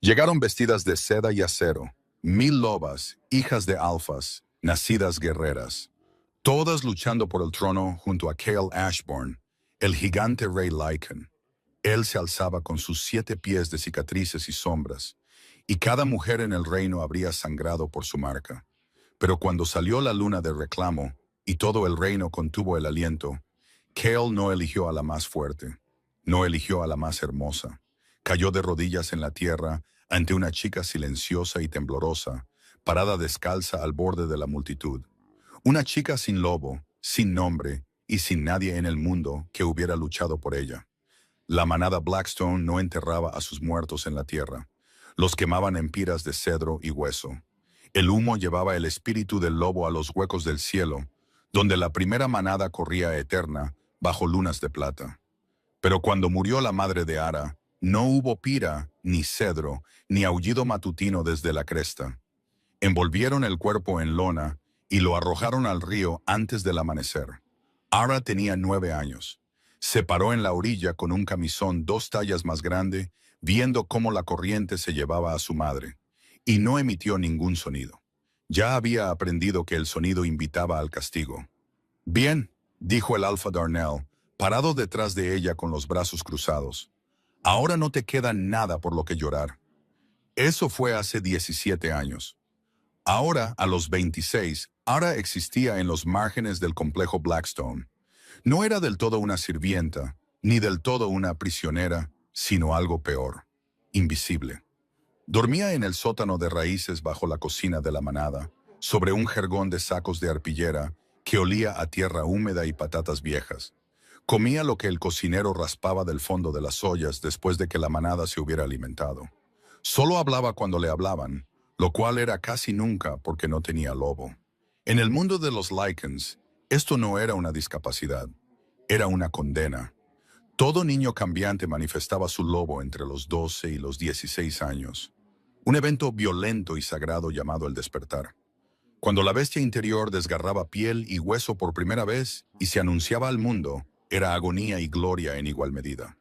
Llegaron vestidas de seda y acero, 1000 lobas, hijas de alfas, nacidas guerreras, todas luchando por el trono junto a Cale Ashborn, el gigante rey Lycan. Él se alzaba con sus 7 pies de cicatrices y sombras, y cada mujer en el reino habría sangrado por su marca. Pero cuando salió la luna de reclamo, y todo el reino contuvo el aliento, Cale no eligió a la más fuerte, no eligió a la más hermosa. Cayó de rodillas en la tierra ante una chica silenciosa y temblorosa, parada descalza al borde de la multitud. Una chica sin lobo, sin nombre y sin nadie en el mundo que hubiera luchado por ella. La manada Blackstone no enterraba a sus muertos en la tierra. Los quemaban en piras de cedro y hueso. El humo llevaba el espíritu del lobo a los huecos del cielo, donde la primera manada corría eterna bajo lunas de plata. Pero cuando murió la madre de Ara, no hubo pira, ni cedro, ni aullido matutino desde la cresta. Envolvieron el cuerpo en lona y lo arrojaron al río antes del amanecer. Ara tenía 9 años. Se paró en la orilla con un camisón 2 tallas más grande, viendo cómo la corriente se llevaba a su madre, y no emitió ningún sonido. Ya había aprendido que el sonido invitaba al castigo. «Bien», dijo el Alfa Darnell, parado detrás de ella con los brazos cruzados. «Ahora no te queda nada por lo que llorar». Eso fue hace 17 años. Ahora, a los 26, Ara existía en los márgenes del complejo Blackstone. No era del todo una sirvienta, ni del todo una prisionera, sino algo peor, invisible. Dormía en el sótano de raíces bajo la cocina de la manada, sobre un jergón de sacos de arpillera que olía a tierra húmeda y patatas viejas. Comía lo que el cocinero raspaba del fondo de las ollas después de que la manada se hubiera alimentado. Solo hablaba cuando le hablaban, lo cual era casi nunca porque no tenía lobo. En el mundo de los Lycans, esto no era una discapacidad, era una condena. Todo niño cambiante manifestaba su lobo entre los 12 y los 16 años. Un evento violento y sagrado llamado el despertar. Cuando la bestia interior desgarraba piel y hueso por primera vez y se anunciaba al mundo, era agonía y gloria en igual medida.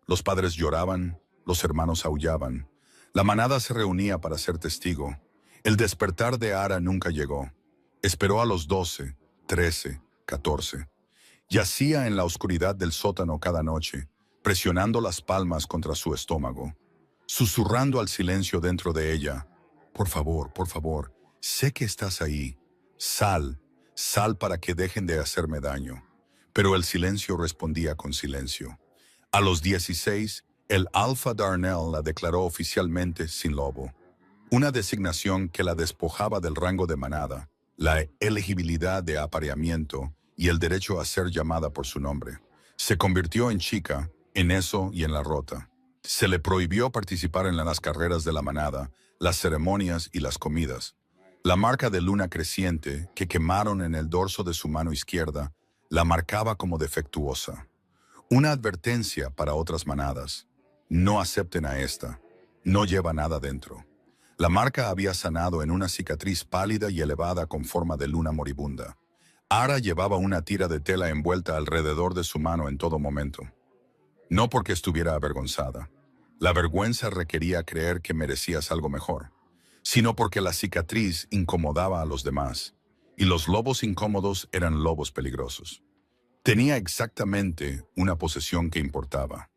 Los padres lloraban, los hermanos aullaban. La manada se reunía para ser testigo. El despertar de Ara nunca llegó. Esperó a los 12, 13, 14. Yacía en la oscuridad del sótano cada noche, presionando las palmas contra su estómago, susurrando al silencio dentro de ella. Por favor, sé que estás ahí. Sal, sal para que dejen de hacerme daño». Pero el silencio respondía con silencio. A los 16, el Alfa Darnell la declaró oficialmente sin lobo. Una designación que la despojaba del rango de manada, la elegibilidad de apareamiento y el derecho a ser llamada por su nombre. Se convirtió en chica, en eso y en la rota. Se le prohibió participar en las carreras de la manada, las ceremonias y las comidas. La marca de luna creciente que quemaron en el dorso de su mano izquierda la marcaba como defectuosa. Una advertencia para otras manadas. No acepten a esta. No lleva nada dentro. La marca había sanado en una cicatriz pálida y elevada con forma de luna moribunda. Ara llevaba una tira de tela envuelta alrededor de su mano en todo momento. No porque estuviera avergonzada. La vergüenza requería creer que merecías algo mejor, sino porque la cicatriz incomodaba a los demás, y los lobos incómodos eran lobos peligrosos. Tenía exactamente una posesión que importaba.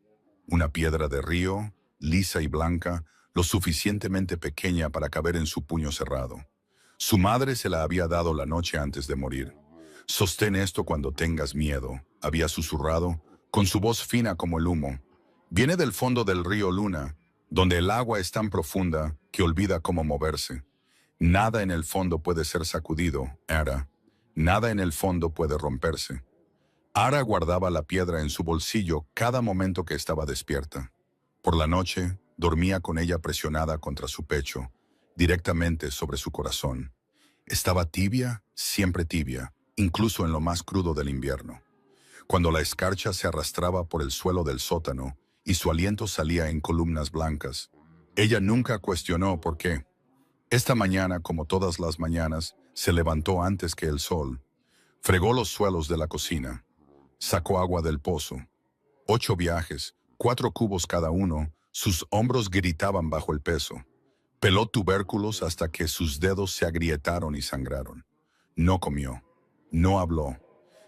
Una piedra de río, lisa y blanca, lo suficientemente pequeña para caber en su puño cerrado. Su madre se la había dado la noche antes de morir. «Sostén esto cuando tengas miedo», había susurrado, con su voz fina como el humo. «Viene del fondo del río Luna, donde el agua es tan profunda que olvida cómo moverse. Nada en el fondo puede ser sacudido, Ara. Nada en el fondo puede romperse». Ara guardaba la piedra en su bolsillo cada momento que estaba despierta. Por la noche, dormía con ella presionada contra su pecho, directamente sobre su corazón. Estaba tibia, siempre tibia, incluso en lo más crudo del invierno. Cuando la escarcha se arrastraba por el suelo del sótano y su aliento salía en columnas blancas, ella nunca cuestionó por qué. Esta mañana, como todas las mañanas, se levantó antes que el sol. Fregó los suelos de la cocina. Sacó agua del pozo. 8 viajes, 4 cubos cada uno, Sus hombros gritaban bajo el peso. Peló tubérculos hasta que sus dedos se agrietaron y sangraron. No comió. No habló.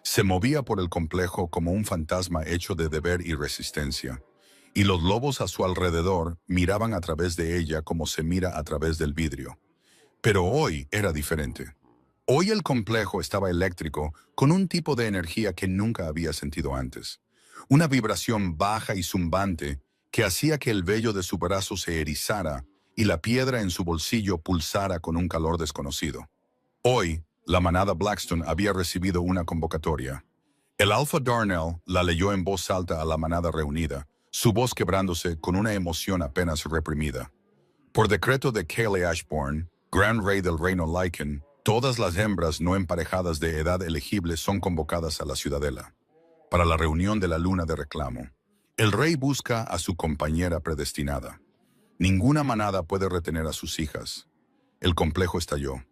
Se movía por el complejo como un fantasma hecho de deber y resistencia. Y los lobos a su alrededor miraban a través de ella como se mira a través del vidrio. Pero hoy era diferente. Hoy el complejo estaba eléctrico con un tipo de energía que nunca había sentido antes. Una vibración baja y zumbante que hacía que el vello de su brazo se erizara y la piedra en su bolsillo pulsara con un calor desconocido. Hoy, la manada Blackstone había recibido una convocatoria. El Alpha Darnell la leyó en voz alta a la manada reunida, su voz quebrándose con una emoción apenas reprimida. Por decreto de Cale Ashbourne, Gran Rey del Reino Lycan, todas las hembras no emparejadas de edad elegible son convocadas a la ciudadela para la reunión de la luna de reclamo. El rey busca a su compañera predestinada. Ninguna manada puede retener a sus hijas. El complejo estalló.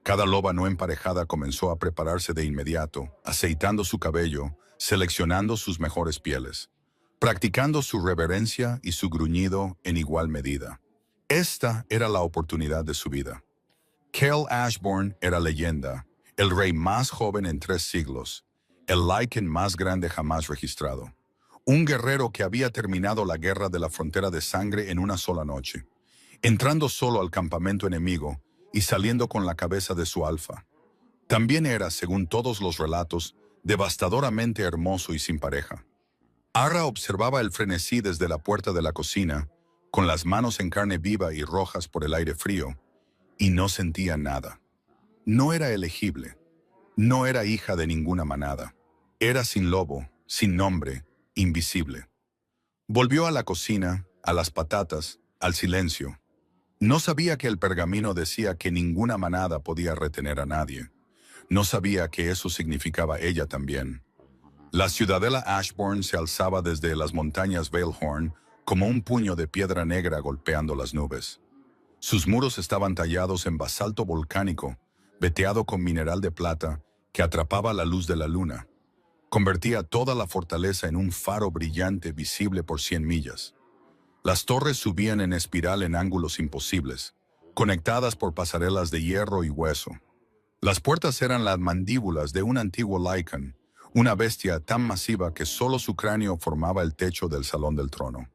Cada loba no emparejada comenzó a prepararse de inmediato, aceitando su cabello, seleccionando sus mejores pieles, practicando su reverencia y su gruñido en igual medida. Esta era la oportunidad de su vida. Cale Ashbourne era leyenda, el rey más joven en 3 siglos, el Lycan más grande jamás registrado. Un guerrero que había terminado la guerra de la frontera de sangre en una sola noche, entrando solo al campamento enemigo y saliendo con la cabeza de su alfa. También era, según todos los relatos, devastadoramente hermoso y sin pareja. Ara observaba el frenesí desde la puerta de la cocina, con las manos en carne viva y rojas por el aire frío, y no sentía nada. No era elegible. No era hija de ninguna manada. Era sin lobo, sin nombre, invisible. Volvió a la cocina, a las patatas, al silencio. No sabía que el pergamino decía que ninguna manada podía retener a nadie. No sabía que eso significaba ella también. La ciudadela Ashbourne se alzaba desde las montañas Veilhorn como un puño de piedra negra golpeando las nubes. Sus muros estaban tallados en basalto volcánico, veteado con mineral de plata que atrapaba la luz de la luna. Convertía toda la fortaleza en un faro brillante visible por 100 millas. Las torres subían en espiral en ángulos imposibles, conectadas por pasarelas de hierro y hueso. Las puertas eran las mandíbulas de un antiguo Lycan, una bestia tan masiva que solo su cráneo formaba el techo del salón del trono.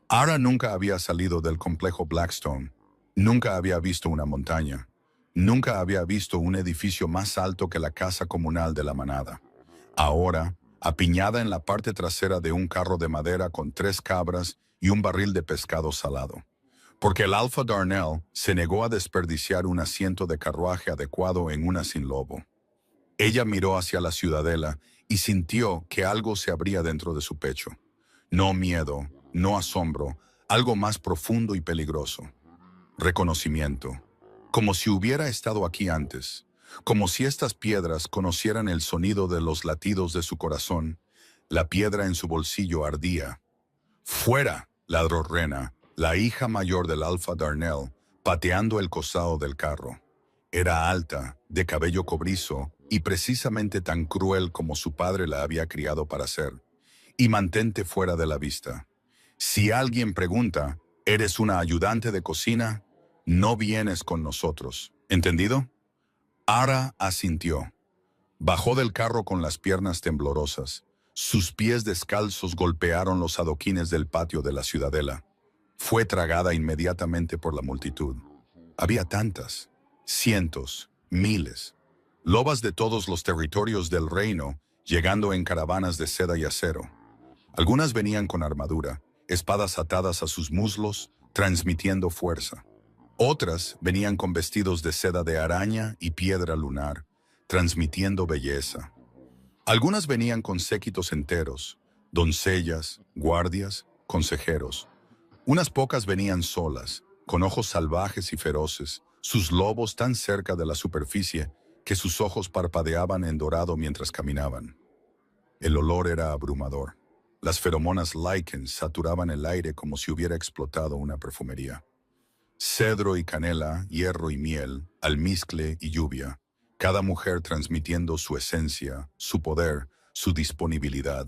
Ara nunca había salido del complejo Blackstone, nunca había visto una montaña, nunca había visto un edificio más alto que la casa comunal de la manada. Ahora, apiñada en la parte trasera de un carro de madera con 3 cabras y un barril de pescado salado, porque el Alpha Darnell se negó a desperdiciar un asiento de carruaje adecuado en una sin lobo. Ella miró hacia la ciudadela y sintió que algo se abría dentro de su pecho. No miedo, no asombro, algo más profundo y peligroso. Reconocimiento, como si hubiera estado aquí antes, como si estas piedras conocieran el sonido de los latidos de su corazón. La piedra en su bolsillo ardía. «¡Fuera!», ladró Rena, la hija mayor del Alpha Darnell, pateando el costado del carro. Era alta, de cabello cobrizo y precisamente tan cruel como su padre la había criado para ser. Y mantente fuera de la vista. Si alguien pregunta, ¿eres una ayudante de cocina? No vienes con nosotros. ¿Entendido? Ara asintió. Bajó del carro con las piernas temblorosas. Sus pies descalzos golpearon los adoquines del patio de la ciudadela. Fue tragada inmediatamente por la multitud. Había tantas, cientos, miles. Lobas de todos los territorios del reino, llegando en caravanas de seda y acero. Algunas venían con armadura, espadas atadas a sus muslos, transmitiendo fuerza. Otras venían con vestidos de seda de araña y piedra lunar, transmitiendo belleza. Algunas venían con séquitos enteros, doncellas, guardias, consejeros. Unas pocas venían solas, con ojos salvajes y feroces, sus lobos tan cerca de la superficie que sus ojos parpadeaban en dorado mientras caminaban. El olor era abrumador. Las feromonas Lycan saturaban el aire como si hubiera explotado una perfumería. Cedro y canela, hierro y miel, almizcle y lluvia, cada mujer transmitiendo su esencia, su poder, su disponibilidad.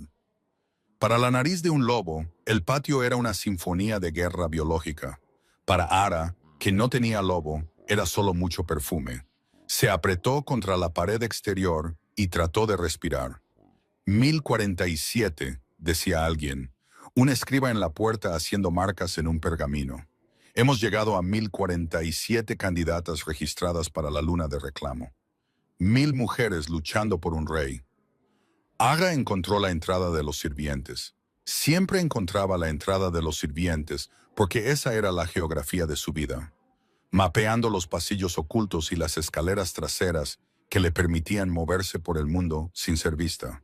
Para la nariz de un lobo, el patio era una sinfonía de guerra biológica. Para Ara, que no tenía lobo, era solo mucho perfume. Se apretó contra la pared exterior y trató de respirar. 1047, decía alguien. Un escriba en la puerta haciendo marcas en un pergamino. Hemos llegado a 1047 candidatas registradas para la luna de reclamo. 1000 mujeres luchando por un rey. Aga encontró la entrada de los sirvientes. Siempre encontraba la entrada de los sirvientes porque esa era la geografía de su vida. Mapeando los pasillos ocultos y las escaleras traseras que le permitían moverse por el mundo sin ser vista.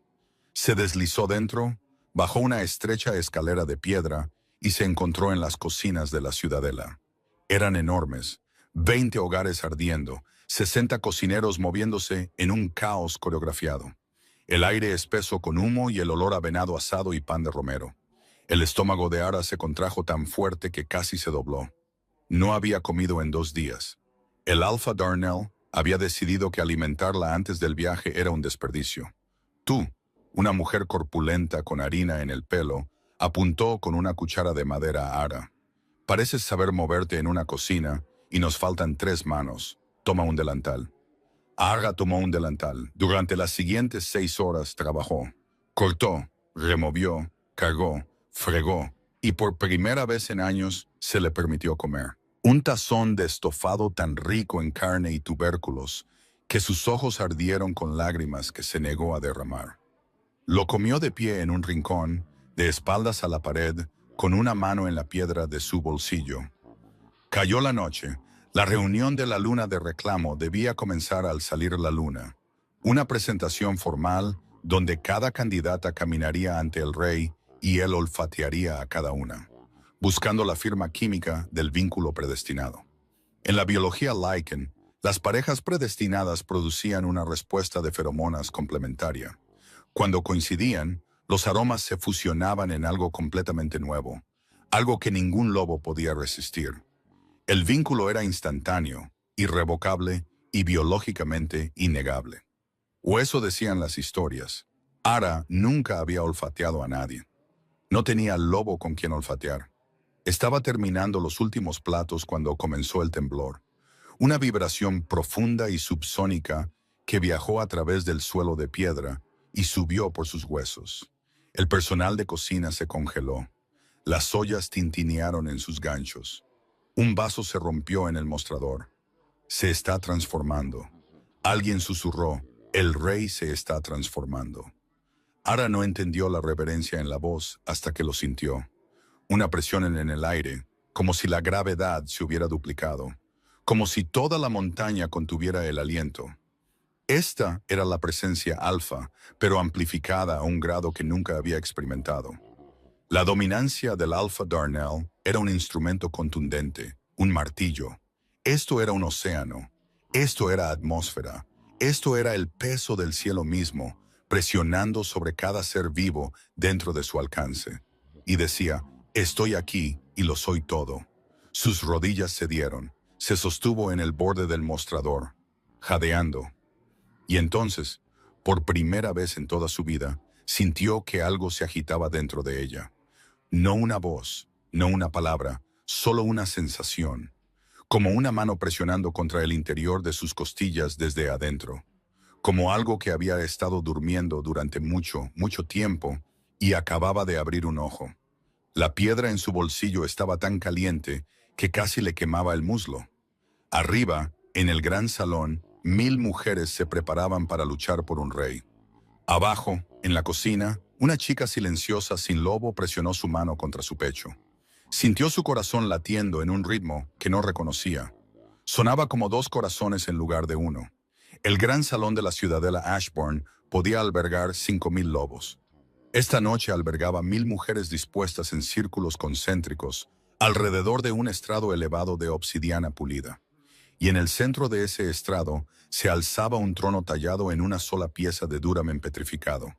Se deslizó dentro, bajó una estrecha escalera de piedra y se encontró en las cocinas de la ciudadela. Eran enormes, 20 hogares ardiendo, 60 cocineros moviéndose en un caos coreografiado. El aire espeso con humo y el olor a venado asado y pan de romero. El estómago de Ara se contrajo tan fuerte que casi se dobló. No había comido en 2 días. El Alpha Darnell había decidido que alimentarla antes del viaje era un desperdicio. Tú, una mujer corpulenta con harina en el pelo, apuntó con una cuchara de madera a Ara. Pareces saber moverte en una cocina y nos faltan 3 manos. Toma un delantal. Ara tomó un delantal. Durante las siguientes 6 horas trabajó. Cortó, removió, cargó, fregó y por primera vez en años se le permitió comer. Un tazón de estofado tan rico en carne y tubérculos que sus ojos ardieron con lágrimas que se negó a derramar. Lo comió de pie en un rincón, de espaldas a la pared, con una mano en la piedra de su bolsillo. Cayó la noche. La reunión de la luna de reclamo debía comenzar al salir la luna. Una presentación formal donde cada candidata caminaría ante el rey y él olfatearía a cada una, buscando la firma química del vínculo predestinado. En la biología Lycan, las parejas predestinadas producían una respuesta de feromonas complementaria. Cuando coincidían, los aromas se fusionaban en algo completamente nuevo, algo que ningún lobo podía resistir. El vínculo era instantáneo, irrevocable y biológicamente innegable. O eso decían las historias. Ara nunca había olfateado a nadie. No tenía lobo con quien olfatear. Estaba terminando los últimos platos cuando comenzó el temblor. Una vibración profunda y subsónica que viajó a través del suelo de piedra y subió por sus huesos. El personal de cocina se congeló. Las ollas tintinearon en sus ganchos. Un vaso se rompió en el mostrador. Se está transformando. Alguien susurró, el rey se está transformando. Ara no entendió la reverencia en la voz hasta que lo sintió. Una presión en el aire, como si la gravedad se hubiera duplicado, como si toda la montaña contuviera el aliento. Esta era la presencia alfa, pero amplificada a un grado que nunca había experimentado. La dominancia del Alpha Darnell era un instrumento contundente, un martillo. Esto era un océano. Esto era atmósfera. Esto era el peso del cielo mismo, presionando sobre cada ser vivo dentro de su alcance. Y decía, estoy aquí y lo soy todo. Sus rodillas cedieron. Se sostuvo en el borde del mostrador, jadeando. Y entonces, por primera vez en toda su vida, sintió que algo se agitaba dentro de ella. No una voz, no una palabra, solo una sensación, como una mano presionando contra el interior de sus costillas desde adentro, como algo que había estado durmiendo durante mucho, mucho tiempo y acababa de abrir un ojo. La piedra en su bolsillo estaba tan caliente que casi le quemaba el muslo. Arriba, en el gran salón, 1000 mujeres se preparaban para luchar por un rey. Abajo, en la cocina, una chica silenciosa sin lobo presionó su mano contra su pecho. Sintió su corazón latiendo en un ritmo que no reconocía. Sonaba como 2 corazones en lugar de uno. El gran salón de la ciudadela Ashbourne podía albergar 5000 lobos. Esta noche albergaba 1000 mujeres dispuestas en círculos concéntricos alrededor de un estrado elevado de obsidiana pulida. Y en el centro de ese estrado se alzaba un trono tallado en una sola pieza de duramen petrificado.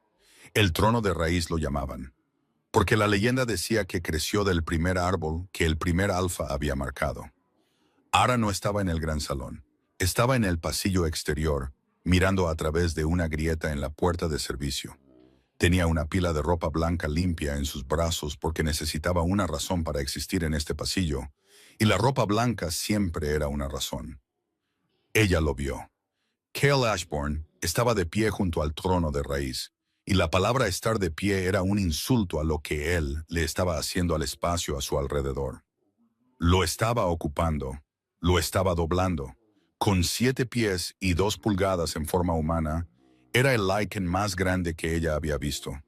El trono de raíz lo llamaban, porque la leyenda decía que creció del primer árbol que el primer alfa había marcado. Ara no estaba en el gran salón, estaba en el pasillo exterior, mirando a través de una grieta en la puerta de servicio. Tenía una pila de ropa blanca limpia en sus brazos porque necesitaba una razón para existir en este pasillo, y la ropa blanca siempre era una razón. Ella lo vio. Cale Ashburn estaba de pie junto al trono de raíz, y la palabra estar de pie era un insulto a lo que él le estaba haciendo al espacio a su alrededor. Lo estaba ocupando, lo estaba doblando. Con 7 pies y 2 pulgadas en forma humana, era el Lycan más grande que ella había visto.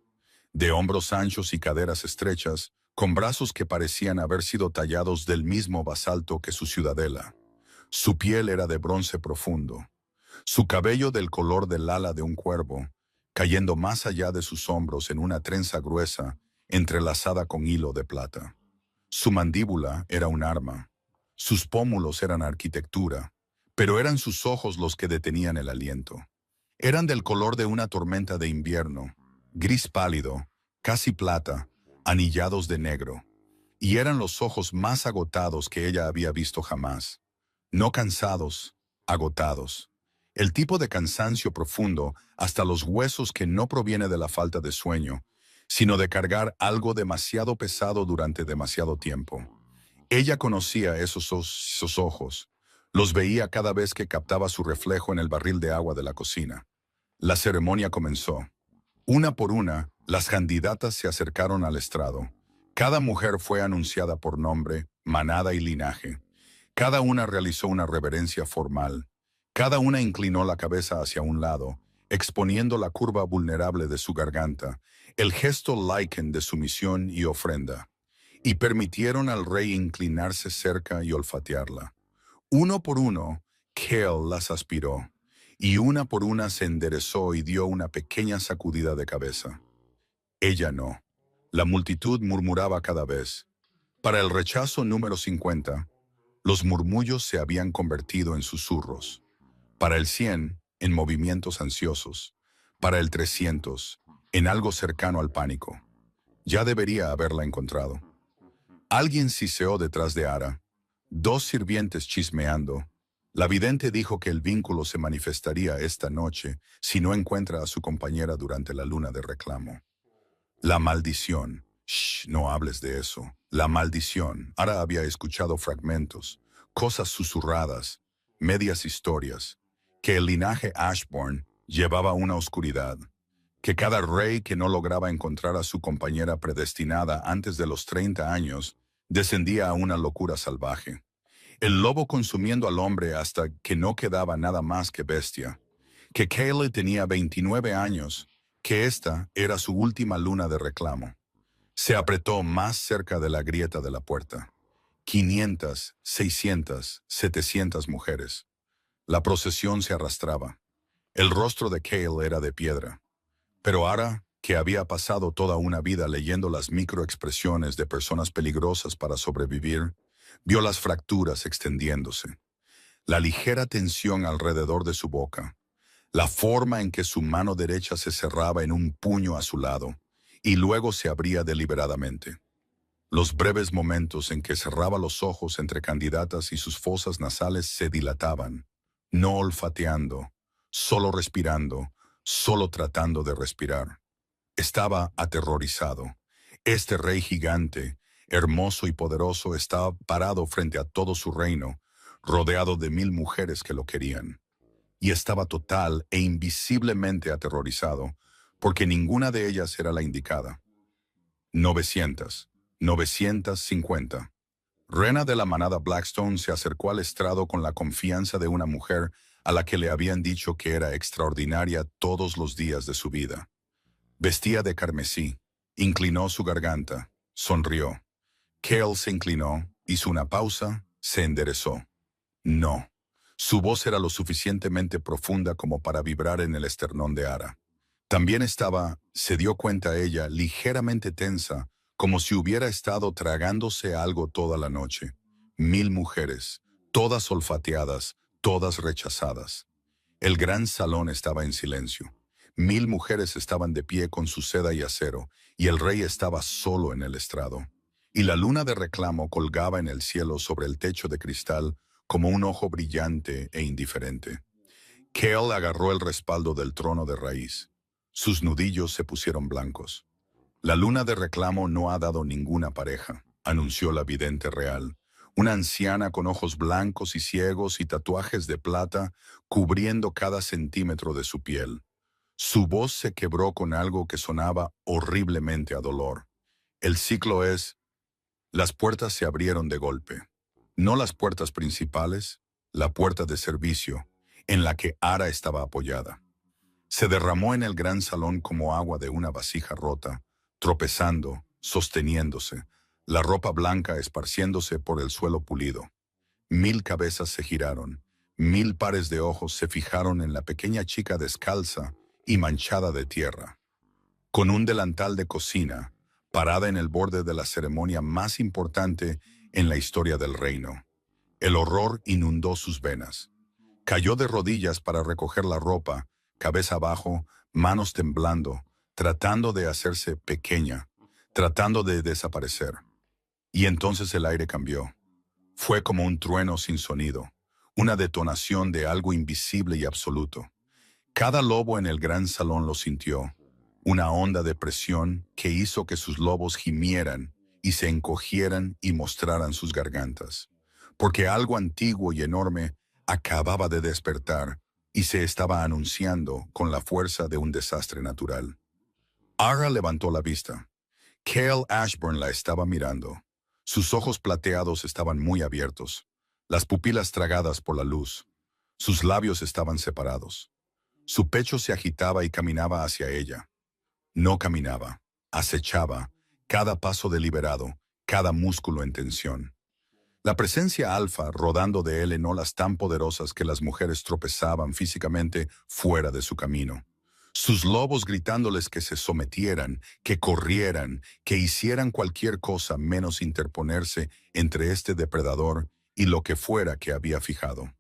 De hombros anchos y caderas estrechas, con brazos que parecían haber sido tallados del mismo basalto que su ciudadela. Su piel era de bronce profundo, su cabello del color del ala de un cuervo, cayendo más allá de sus hombros en una trenza gruesa, entrelazada con hilo de plata. Su mandíbula era un arma, sus pómulos eran arquitectura, pero eran sus ojos los que detenían el aliento. Eran del color de una tormenta de invierno, gris pálido, casi plata, anillados de negro, y eran los ojos más agotados que ella había visto jamás. No cansados, agotados. El tipo de cansancio profundo hasta los huesos que no proviene de la falta de sueño, sino de cargar algo demasiado pesado durante demasiado tiempo. Ella conocía esos ojos. Los veía cada vez que captaba su reflejo en el barril de agua de la cocina. La ceremonia comenzó. Una por una, las candidatas se acercaron al estrado. Cada mujer fue anunciada por nombre, manada y linaje. Cada una realizó una reverencia formal. Cada una inclinó la cabeza hacia un lado, exponiendo la curva vulnerable de su garganta, el gesto Lycan de sumisión y ofrenda, y permitieron al rey inclinarse cerca y olfatearla. Uno por uno, Cale las aspiró, y una por una se enderezó y dio una pequeña sacudida de cabeza. Ella no. La multitud murmuraba cada vez. Para el rechazo número 50, los murmullos se habían convertido en susurros. Para el 100, en movimientos ansiosos. Para el 300, en algo cercano al pánico. Ya debería haberla encontrado. Alguien siseó detrás de Ara. 2 sirvientes chismeando. La vidente dijo que el vínculo se manifestaría esta noche si no encuentra a su compañera durante la luna de reclamo. La maldición. Shh, no hables de eso. La maldición. Ara había escuchado fragmentos, cosas susurradas, medias historias, que el linaje Ashburn llevaba una oscuridad, que cada rey que no lograba encontrar a su compañera predestinada antes de los 30 años descendía a una locura salvaje. El lobo consumiendo al hombre hasta que no quedaba nada más que bestia. Que Cale tenía 29 años, que esta era su última luna de reclamo. Se apretó más cerca de la grieta de la puerta. 500, 600, 700 mujeres. La procesión se arrastraba. El rostro de Cale era de piedra. Pero Ara, que había pasado toda una vida leyendo las microexpresiones de personas peligrosas para sobrevivir, vio las fracturas extendiéndose, la ligera tensión alrededor de su boca, la forma en que su mano derecha se cerraba en un puño a su lado y luego se abría deliberadamente. Los breves momentos en que cerraba los ojos entre candidatas y sus fosas nasales se dilataban, no olfateando, solo respirando, solo tratando de respirar. Estaba aterrorizado. Este rey gigante, hermoso y poderoso, estaba parado frente a todo su reino, rodeado de 1000 mujeres que lo querían. Y estaba total e invisiblemente aterrorizado, porque ninguna de ellas era la indicada. 900, 950. Rena de la manada Blackstone se acercó al estrado con la confianza de una mujer a la que le habían dicho que era extraordinaria todos los días de su vida. Vestía de carmesí, inclinó su garganta, sonrió. Cale se inclinó, hizo una pausa, se enderezó. No. Su voz era lo suficientemente profunda como para vibrar en el esternón de Ara. También estaba, se dio cuenta ella, ligeramente tensa, como si hubiera estado tragándose algo toda la noche. 1000 mujeres, todas olfateadas, todas rechazadas. El gran salón estaba en silencio. 1000 mujeres estaban de pie con su seda y acero, y el rey estaba solo en el estrado. Y la luna de reclamo colgaba en el cielo sobre el techo de cristal como un ojo brillante e indiferente. Cale agarró el respaldo del trono de raíz. Sus nudillos se pusieron blancos. La luna de reclamo no ha dado ninguna pareja, anunció la vidente real, una anciana con ojos blancos y ciegos y tatuajes de plata cubriendo cada centímetro de su piel. Su voz se quebró con algo que sonaba horriblemente a dolor. El ciclo es... Las puertas se abrieron de golpe. No las puertas principales, la puerta de servicio, en la que Ara estaba apoyada. Se derramó en el gran salón como agua de una vasija rota, tropezando, sosteniéndose, la ropa blanca esparciéndose por el suelo pulido. 1000 cabezas se giraron, 1000 pares de ojos se fijaron en la pequeña chica descalza y manchada de tierra. Con un delantal de cocina, parada en el borde de la ceremonia más importante en la historia del reino. El horror inundó sus venas. Cayó de rodillas para recoger la ropa, cabeza abajo, manos temblando, tratando de hacerse pequeña, tratando de desaparecer. Y entonces el aire cambió. Fue como un trueno sin sonido, una detonación de algo invisible y absoluto. Cada lobo en el gran salón lo sintió, una onda de presión que hizo que sus lobos gimieran y se encogieran y mostraran sus gargantas, porque algo antiguo y enorme acababa de despertar y se estaba anunciando con la fuerza de un desastre natural. Ara levantó la vista. Cale Ashburn la estaba mirando. Sus ojos plateados estaban muy abiertos, las pupilas tragadas por la luz. Sus labios estaban separados. Su pecho se agitaba y caminaba hacia ella. No caminaba, acechaba, cada paso deliberado, cada músculo en tensión. La presencia alfa rodando de él en olas tan poderosas que las mujeres tropezaban físicamente fuera de su camino. Sus lobos gritándoles que se sometieran, que corrieran, que hicieran cualquier cosa menos interponerse entre este depredador y lo que fuera que había fijado.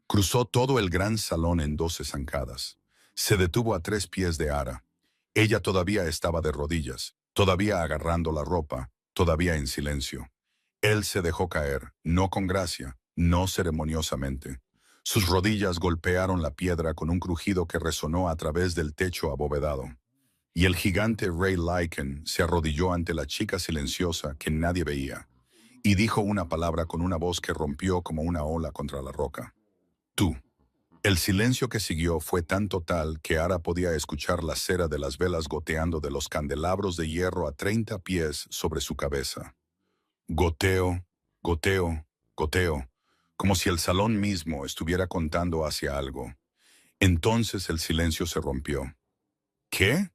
Cruzó todo el gran salón en 12 zancadas. Se detuvo a 3 pies de Ara. Ella todavía estaba de rodillas, todavía agarrando la ropa, todavía en silencio. Él se dejó caer, no con gracia, no ceremoniosamente. Sus rodillas golpearon la piedra con un crujido que resonó a través del techo abovedado. Y el gigante Rey Lycan se arrodilló ante la chica silenciosa que nadie veía, y dijo una palabra con una voz que rompió como una ola contra la roca. Tú. El silencio que siguió fue tan total que Ara podía escuchar la cera de las velas goteando de los candelabros de hierro a 30 pies sobre su cabeza. Goteo, goteo, goteo, como si el salón mismo estuviera contando hacia algo. Entonces el silencio se rompió. ¿Qué?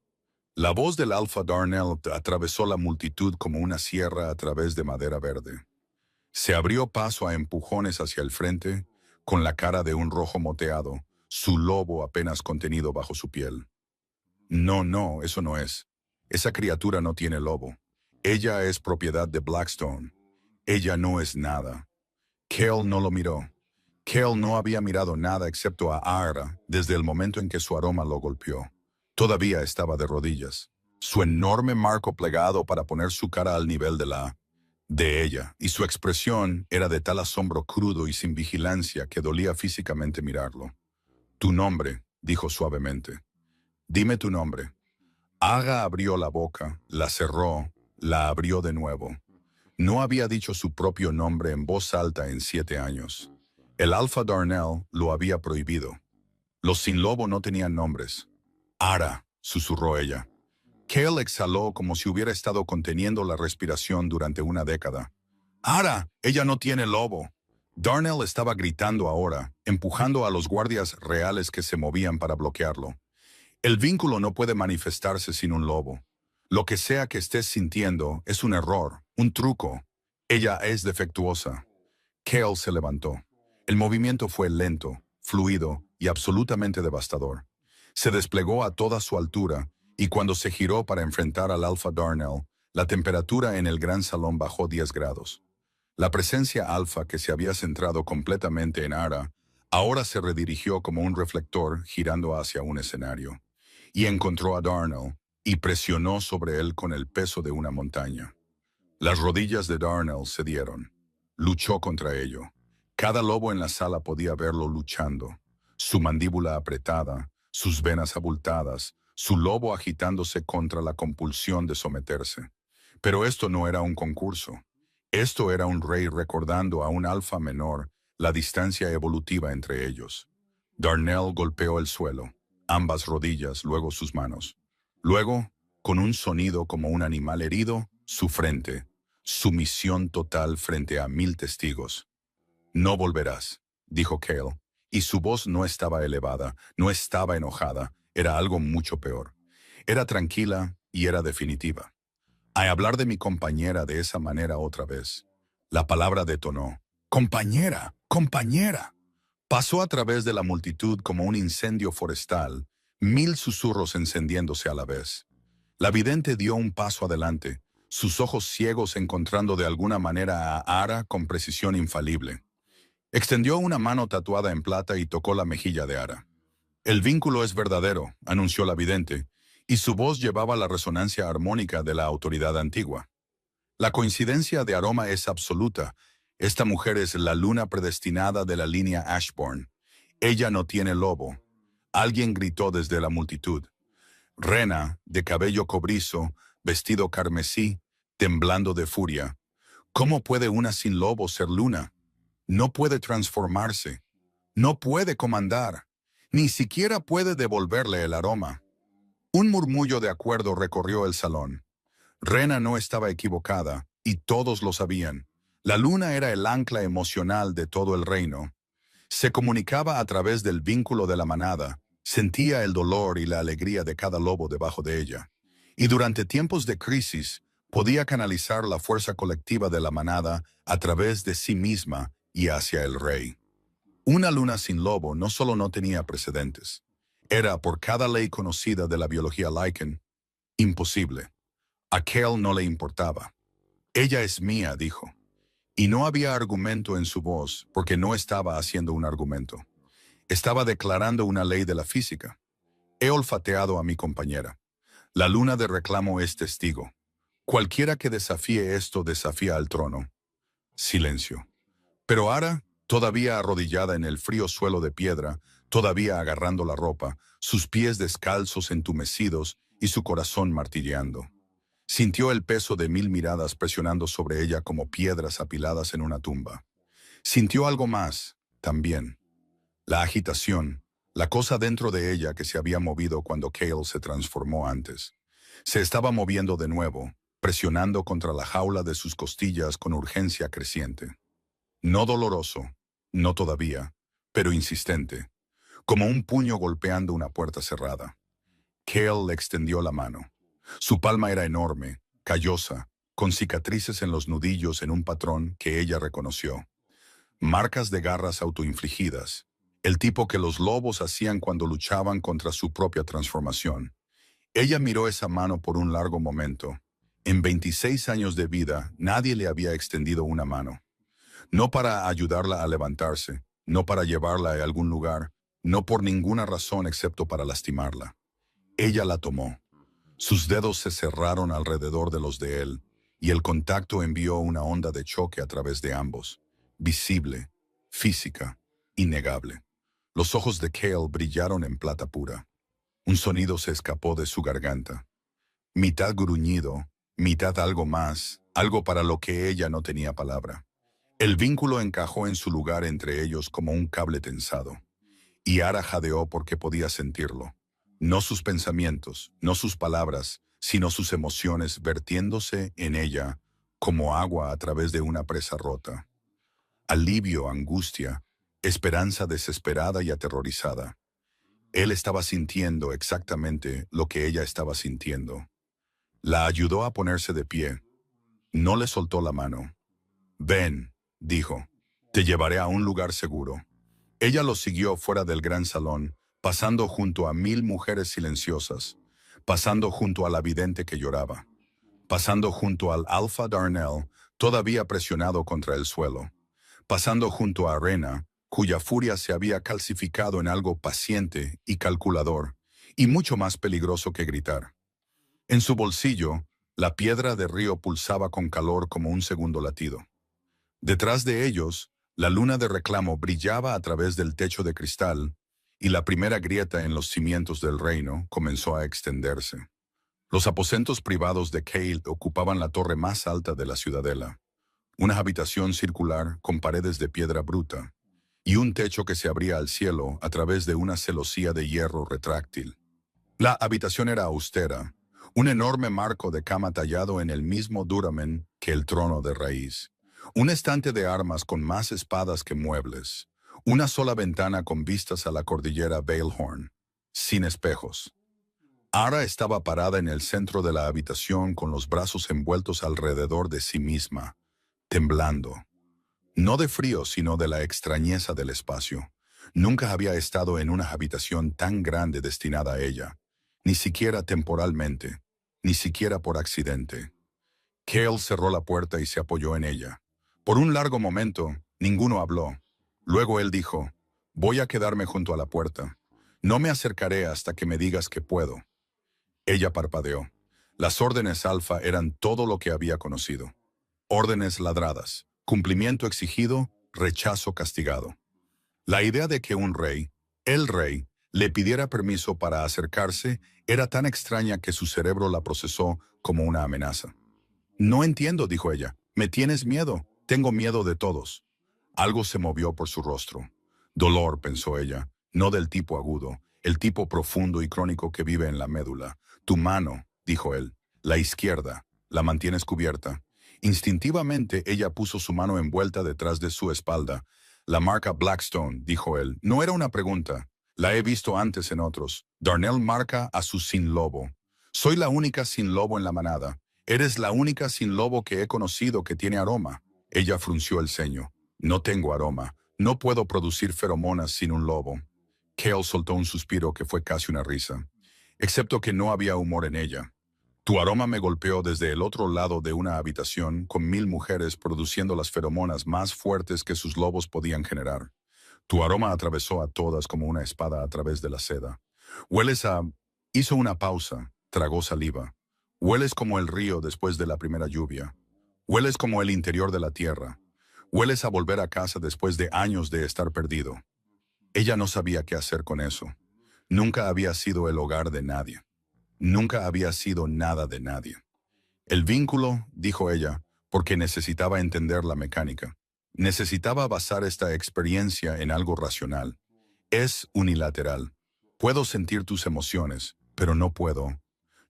La voz del Alfa Darnell atravesó la multitud como una sierra a través de madera verde. Se abrió paso a empujones hacia el frente, con la cara de un rojo moteado, su lobo apenas contenido bajo su piel. No, no, eso no es. Esa criatura no tiene lobo. Ella es propiedad de Blackstone. Ella no es nada. Cale no lo miró. Cale no había mirado nada excepto a Ara desde el momento en que su aroma lo golpeó. Todavía estaba de rodillas, su enorme marco plegado para poner su cara al nivel de ella, y su expresión era de tal asombro crudo y sin vigilancia que dolía físicamente mirarlo. Tu nombre, dijo suavemente. Dime tu nombre. Aga abrió la boca, la cerró, la abrió de nuevo. No había dicho su propio nombre en voz alta en 7 años. El Alfa Darnell lo había prohibido. Los sin lobo no tenían nombres. Ara, susurró ella. Cale exhaló como si hubiera estado conteniendo la respiración durante una década. Ara, ella no tiene lobo. Darnell estaba gritando ahora, empujando a los guardias reales que se movían para bloquearlo. El vínculo no puede manifestarse sin un lobo. Lo que sea que estés sintiendo es un error, un truco. Ella es defectuosa. Cale se levantó. El movimiento fue lento, fluido y absolutamente devastador. Se desplegó a toda su altura y cuando se giró para enfrentar al Alfa Darnell, la temperatura en el gran salón bajó 10 grados. La presencia alfa que se había centrado completamente en Ara, ahora se redirigió como un reflector girando hacia un escenario, y encontró a Darnell y presionó sobre él con el peso de una montaña. Las rodillas de Darnell cedieron. Luchó contra ello. Cada lobo en la sala podía verlo luchando, su mandíbula apretada, sus venas abultadas, su lobo agitándose contra la compulsión de someterse. Pero esto no era un concurso. Esto era un rey recordando a un alfa menor la distancia evolutiva entre ellos. Darnell golpeó el suelo, ambas rodillas, luego sus manos. Luego, con un sonido como un animal herido, su frente, sumisión total frente a 1000 testigos. No volverás, dijo Cale, y su voz no estaba elevada, no estaba enojada, era algo mucho peor. Era tranquila y era definitiva. Al hablar de mi compañera de esa manera otra vez, la palabra detonó. ¡Compañera! ¡Compañera! Pasó a través de la multitud como un incendio forestal, 1000 susurros encendiéndose a la vez. La vidente dio un paso adelante, sus ojos ciegos encontrando de alguna manera a Ara con precisión infalible. Extendió una mano tatuada en plata y tocó la mejilla de Ara. El vínculo es verdadero, anunció la vidente, y su voz llevaba la resonancia armónica de la autoridad antigua. La coincidencia de aroma es absoluta. Esta mujer es la luna predestinada de la línea Ashbourne. Ella no tiene lobo. Alguien gritó desde la multitud. Rena, de cabello cobrizo, vestido carmesí, temblando de furia. ¿Cómo puede una sin lobo ser luna? No puede transformarse. No puede comandar. Ni siquiera puede devolverle el aroma. Un murmullo de acuerdo recorrió el salón. Rena no estaba equivocada, y todos lo sabían. La luna era el ancla emocional de todo el reino. Se comunicaba a través del vínculo de la manada, sentía el dolor y la alegría de cada lobo debajo de ella. Y durante tiempos de crisis, podía canalizar la fuerza colectiva de la manada a través de sí misma y hacia el rey. Una luna sin lobo no solo no tenía precedentes. Era, por cada ley conocida de la biología Lycan, imposible. A Cale no le importaba. Ella es mía, dijo. Y no había argumento en su voz, porque no estaba haciendo un argumento. Estaba declarando una ley de la física. He olfateado a mi compañera. La luna de reclamo es testigo. Cualquiera que desafíe esto desafía al trono. Silencio. Pero Ara, todavía arrodillada en el frío suelo de piedra, todavía agarrando la ropa, sus pies descalzos entumecidos y su corazón martilleando. Sintió el peso de 1000 miradas presionando sobre ella como piedras apiladas en una tumba. Sintió algo más, también. La agitación, la cosa dentro de ella que se había movido cuando Cale se transformó antes. Se estaba moviendo de nuevo, presionando contra la jaula de sus costillas con urgencia creciente. No doloroso, no todavía, pero insistente, como un puño golpeando una puerta cerrada. Cale le extendió la mano. Su palma era enorme, callosa, con cicatrices en los nudillos en un patrón que ella reconoció. Marcas de garras autoinfligidas, el tipo que los lobos hacían cuando luchaban contra su propia transformación. Ella miró esa mano por un largo momento. En 26 años de vida, nadie le había extendido una mano. No para ayudarla a levantarse, no para llevarla a algún lugar, no por ninguna razón excepto para lastimarla. Ella la tomó. Sus dedos se cerraron alrededor de los de él, y el contacto envió una onda de choque a través de ambos, visible, física, innegable. Los ojos de Cale brillaron en plata pura. Un sonido se escapó de su garganta. Mitad gruñido, mitad algo más, algo para lo que ella no tenía palabra. El vínculo encajó en su lugar entre ellos como un cable tensado. Y Ara jadeó porque podía sentirlo. No sus pensamientos, no sus palabras, sino sus emociones vertiéndose en ella como agua a través de una presa rota. Alivio, angustia, esperanza desesperada y aterrorizada. Él estaba sintiendo exactamente lo que ella estaba sintiendo. La ayudó a ponerse de pie. No le soltó la mano. Ven, dijo, te llevaré a un lugar seguro. Ella lo siguió fuera del gran salón, pasando junto a 1000 mujeres silenciosas, pasando junto a la vidente que lloraba, pasando junto al Alpha Darnell, todavía presionado contra el suelo, pasando junto a Rena, cuya furia se había calcificado en algo paciente y calculador, y mucho más peligroso que gritar. En su bolsillo, la piedra de río pulsaba con calor como un segundo latido. Detrás de ellos, la luna de reclamo brillaba a través del techo de cristal, y la primera grieta en los cimientos del reino comenzó a extenderse. Los aposentos privados de Cale ocupaban la torre más alta de la ciudadela, una habitación circular con paredes de piedra bruta y un techo que se abría al cielo a través de una celosía de hierro retráctil. La habitación era austera, un enorme marco de cama tallado en el mismo duramen que el trono de raíz, un estante de armas con más espadas que muebles, una sola ventana con vistas a la cordillera Veilhorn, sin espejos. Ara estaba parada en el centro de la habitación con los brazos envueltos alrededor de sí misma, temblando. No de frío, sino de la extrañeza del espacio. Nunca había estado en una habitación tan grande destinada a ella, ni siquiera temporalmente, ni siquiera por accidente. Cale cerró la puerta y se apoyó en ella. Por un largo momento, ninguno habló. Luego él dijo, «Voy a quedarme junto a la puerta. No me acercaré hasta que me digas que puedo». Ella parpadeó. Las órdenes alfa eran todo lo que había conocido. Órdenes ladradas, cumplimiento exigido, rechazo castigado. La idea de que un rey, el rey, le pidiera permiso para acercarse era tan extraña que su cerebro la procesó como una amenaza. «No entiendo», dijo ella. «Me tienes miedo. Tengo miedo de todos». Algo se movió por su rostro. Dolor, pensó ella, no del tipo agudo, el tipo profundo y crónico que vive en la médula. «Tu mano», dijo él, «la izquierda, la mantienes cubierta». Instintivamente ella puso su mano envuelta detrás de su espalda. «La marca Blackstone», dijo él. No era una pregunta. La he visto antes en otros. Darnell marca a su sin lobo. «Soy la única sin lobo en la manada. Eres la única sin lobo que he conocido que tiene aroma». Ella frunció el ceño. «No tengo aroma. No puedo producir feromonas sin un lobo». Cale soltó un suspiro que fue casi una risa. «Excepto que no había humor en ella. Tu aroma me golpeó desde el otro lado de una habitación con 1000 mujeres produciendo las feromonas más fuertes que sus lobos podían generar. Tu aroma atravesó a todas como una espada a través de la seda. Hueles a...» Hizo una pausa, tragó saliva. «Hueles como el río después de la primera lluvia. Hueles como el interior de la tierra. Hueles a volver a casa después de años de estar perdido». Ella no sabía qué hacer con eso. Nunca había sido el hogar de nadie. Nunca había sido nada de nadie. «El vínculo», dijo ella, porque necesitaba entender la mecánica. Necesitaba basar esta experiencia en algo racional. «Es unilateral. Puedo sentir tus emociones, pero no puedo.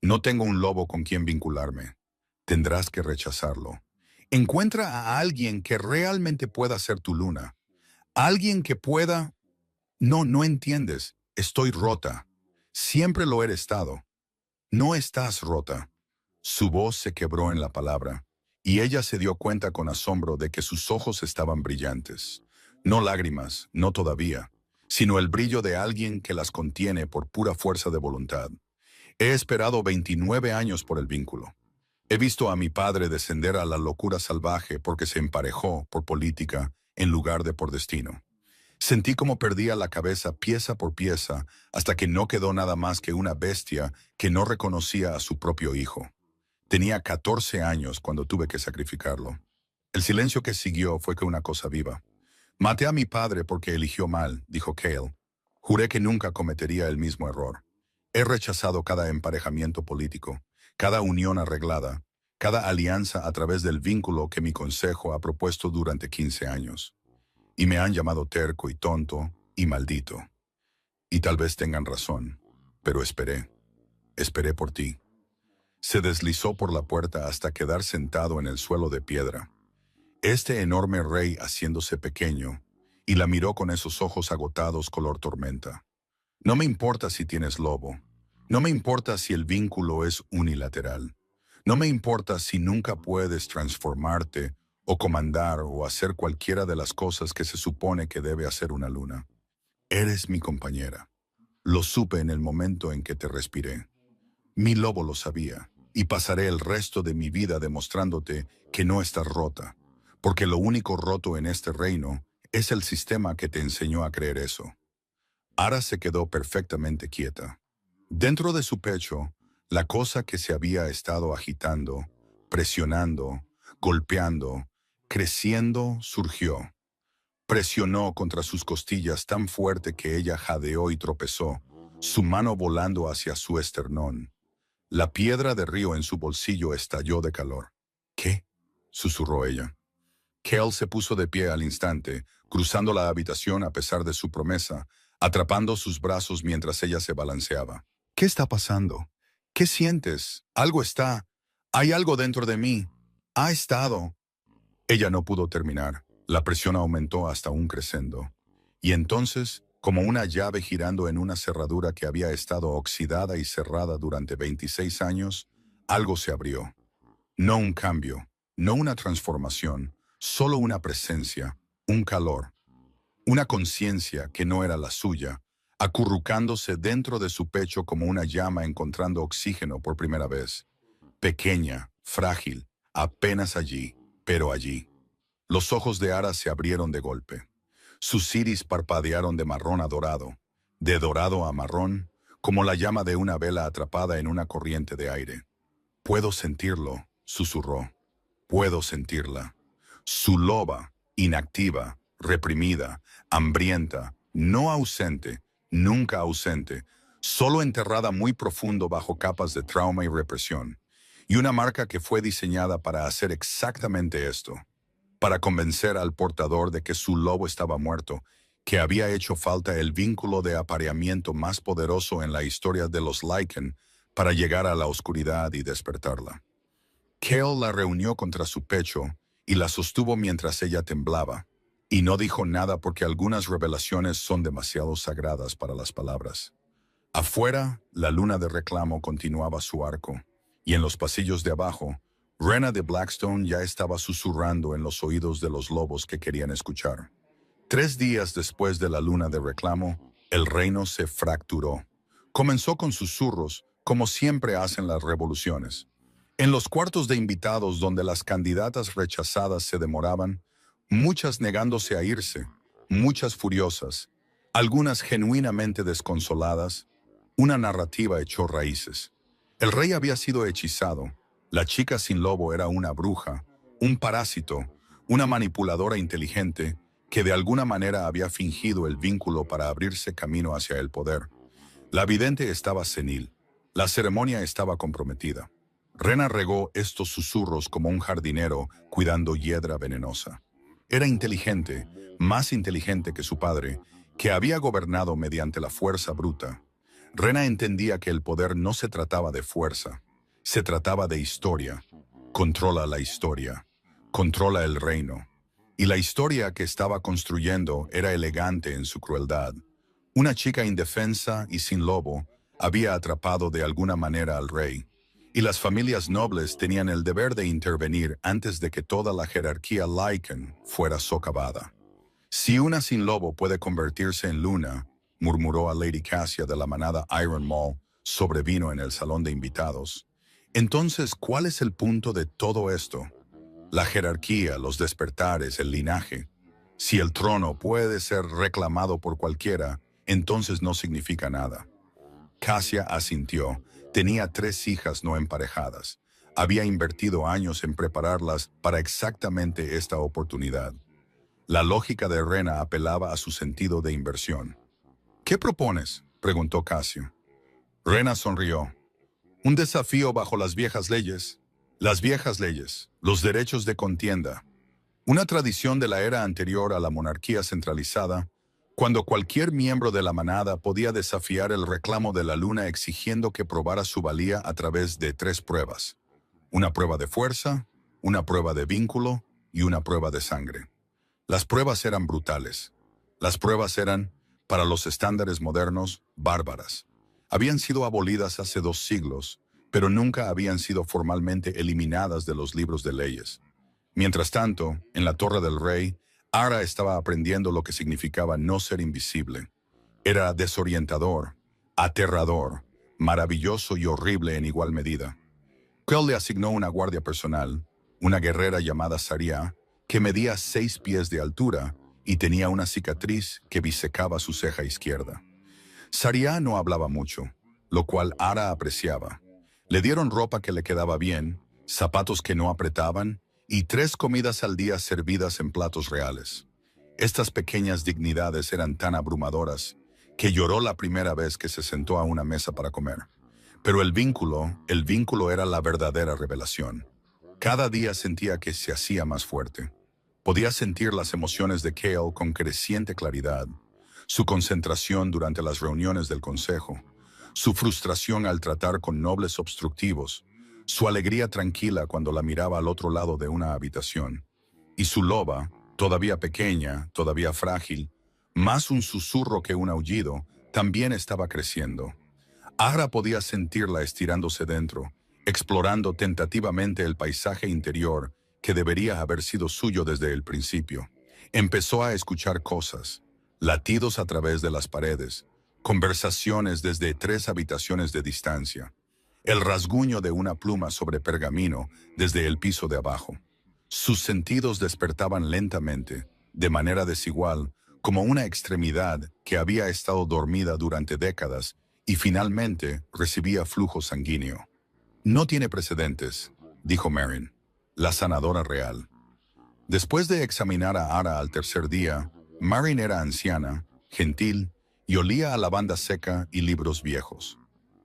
No tengo un lobo con quien vincularme. Tendrás que rechazarlo. Encuentra a alguien que realmente pueda ser tu luna. Alguien que pueda...» «No, no entiendes. Estoy rota. Siempre lo he estado». «No estás rota». Su voz se quebró en la palabra, y ella se dio cuenta con asombro de que sus ojos estaban brillantes. No lágrimas, no todavía, sino el brillo de alguien que las contiene por pura fuerza de voluntad. «He esperado 29 años por el vínculo. He visto a mi padre descender a la locura salvaje porque se emparejó por política en lugar de por destino. Sentí como perdía la cabeza pieza por pieza hasta que no quedó nada más que una bestia que no reconocía a su propio hijo. Tenía 14 años cuando tuve que sacrificarlo. El silencio que siguió fue que una cosa viva. «Maté a mi padre porque eligió mal», dijo Cale. «Juré que nunca cometería el mismo error. He rechazado cada emparejamiento político, cada unión arreglada, cada alianza a través del vínculo que mi consejo ha propuesto durante 15 años. Y me han llamado terco y tonto y maldito. Y tal vez tengan razón, pero esperé por ti». Se deslizó por la puerta hasta quedar sentado en el suelo de piedra. Este enorme rey haciéndose pequeño, y la miró con esos ojos agotados color tormenta. «No me importa si tienes lobo. No me importa si el vínculo es unilateral. No me importa si nunca puedes transformarte o comandar o hacer cualquiera de las cosas que se supone que debe hacer una luna. Eres mi compañera. Lo supe en el momento en que te respiré. Mi lobo lo sabía, y pasaré el resto de mi vida demostrándote que no estás rota, porque lo único roto en este reino es el sistema que te enseñó a creer eso». Ara se quedó perfectamente quieta. Dentro de su pecho, la cosa que se había estado agitando, presionando, golpeando, creciendo, surgió. Presionó contra sus costillas tan fuerte que ella jadeó y tropezó, su mano volando hacia su esternón. La piedra de río en su bolsillo estalló de calor. ¿Qué?, susurró ella. Kel se puso de pie al instante, cruzando la habitación a pesar de su promesa, atrapando sus brazos mientras ella se balanceaba. ¿Qué está pasando? ¿Qué sientes? Algo está. Hay algo dentro de mí. Ha estado. Ella no pudo terminar. La presión aumentó hasta un crescendo. Y entonces, como una llave girando en una cerradura que había estado oxidada y cerrada durante 26 años, algo se abrió. No un cambio, no una transformación, solo una presencia, un calor, una conciencia que no era la suya, acurrucándose dentro de su pecho como una llama encontrando oxígeno por primera vez. Pequeña, frágil, apenas allí, pero allí. Los ojos de Ara se abrieron de golpe. Sus iris parpadearon de marrón a dorado, de dorado a marrón, como la llama de una vela atrapada en una corriente de aire. «Puedo sentirlo», susurró. «Puedo sentirla». Su loba, inactiva, reprimida, hambrienta, no ausente, nunca ausente, solo enterrada muy profundo bajo capas de trauma y represión. Y una marca que fue diseñada para hacer exactamente esto. Para convencer al portador de que su lobo estaba muerto, que había hecho falta el vínculo de apareamiento más poderoso en la historia de los Lycan para llegar a la oscuridad y despertarla. Kel la reunió contra su pecho y la sostuvo mientras ella temblaba, y no dijo nada porque algunas revelaciones son demasiado sagradas para las palabras. Afuera, la luna de reclamo continuaba su arco, y en los pasillos de abajo, Rena de Blackstone ya estaba susurrando en los oídos de los lobos que querían escuchar. 3 días después de la luna de reclamo, el reino se fracturó. Comenzó con susurros, como siempre hacen las revoluciones. En los cuartos de invitados donde las candidatas rechazadas se demoraban, muchas negándose a irse, muchas furiosas, algunas genuinamente desconsoladas, una narrativa echó raíces. El rey había sido hechizado. La chica sin lobo era una bruja, un parásito, una manipuladora inteligente que de alguna manera había fingido el vínculo para abrirse camino hacia el poder. La vidente estaba senil. La ceremonia estaba comprometida. Rena regó estos susurros como un jardinero cuidando hiedra venenosa. Era inteligente, más inteligente que su padre, que había gobernado mediante la fuerza bruta. Rena entendía que el poder no se trataba de fuerza. Se trataba de historia. Controla la historia. Controla el reino. Y la historia que estaba construyendo era elegante en su crueldad. Una chica indefensa y sin lobo había atrapado de alguna manera al rey, y las familias nobles tenían el deber de intervenir antes de que toda la jerarquía Lycan fuera socavada. «Si una sin lobo puede convertirse en luna», murmuró a Lady Cassia de la manada Iron Maul, sobrevino en el salón de invitados. «Entonces, ¿cuál es el punto de todo esto? La jerarquía, los despertares, el linaje. Si el trono puede ser reclamado por cualquiera, entonces no significa nada». Cassia asintió. Tenía 3 hijas no emparejadas. Había invertido años en prepararlas para exactamente esta oportunidad. La lógica de Rena apelaba a su sentido de inversión. «¿Qué propones?», preguntó Cassio. Rena sonrió. «Un desafío bajo las viejas leyes. Las viejas leyes, los derechos de contienda. Una tradición de la era anterior a la monarquía centralizada, cuando cualquier miembro de la manada podía desafiar el reclamo de la luna exigiendo que probara su valía a través de 3 pruebas. Una prueba de fuerza, una prueba de vínculo y una prueba de sangre. Las pruebas eran brutales. Las pruebas eran, para los estándares modernos, bárbaras. Habían sido abolidas hace 2 siglos, pero nunca habían sido formalmente eliminadas de los libros de leyes. Mientras tanto, en la Torre del Rey, Ara estaba aprendiendo lo que significaba no ser invisible. Era desorientador, aterrador, maravilloso y horrible en igual medida. Kel le asignó una guardia personal, una guerrera llamada Saria, que medía 6 pies de altura y tenía una cicatriz que bisecaba su ceja izquierda. Saria no hablaba mucho, lo cual Ara apreciaba. Le dieron ropa que le quedaba bien, zapatos que no apretaban y 3 comidas al día servidas en platos reales. Estas pequeñas dignidades eran tan abrumadoras que lloró la primera vez que se sentó a una mesa para comer. Pero el vínculo era la verdadera revelación. Cada día sentía que se hacía más fuerte. Podía sentir las emociones de Cale con creciente claridad, su concentración durante las reuniones del consejo, su frustración al tratar con nobles obstructivos, su alegría tranquila cuando la miraba al otro lado de una habitación, y su loba, todavía pequeña, todavía frágil, más un susurro que un aullido, también estaba creciendo. Ara podía sentirla estirándose dentro, explorando tentativamente el paisaje interior que debería haber sido suyo desde el principio. Empezó a escuchar cosas, latidos a través de las paredes, conversaciones desde 3 habitaciones de distancia, el rasguño de una pluma sobre pergamino desde el piso de abajo. Sus sentidos despertaban lentamente, de manera desigual, como una extremidad que había estado dormida durante décadas y finalmente recibía flujo sanguíneo. No tiene precedentes, dijo Marin, la sanadora real. Después de examinar a Ara al tercer día, Marin era anciana, gentil y olía a lavanda seca y libros viejos.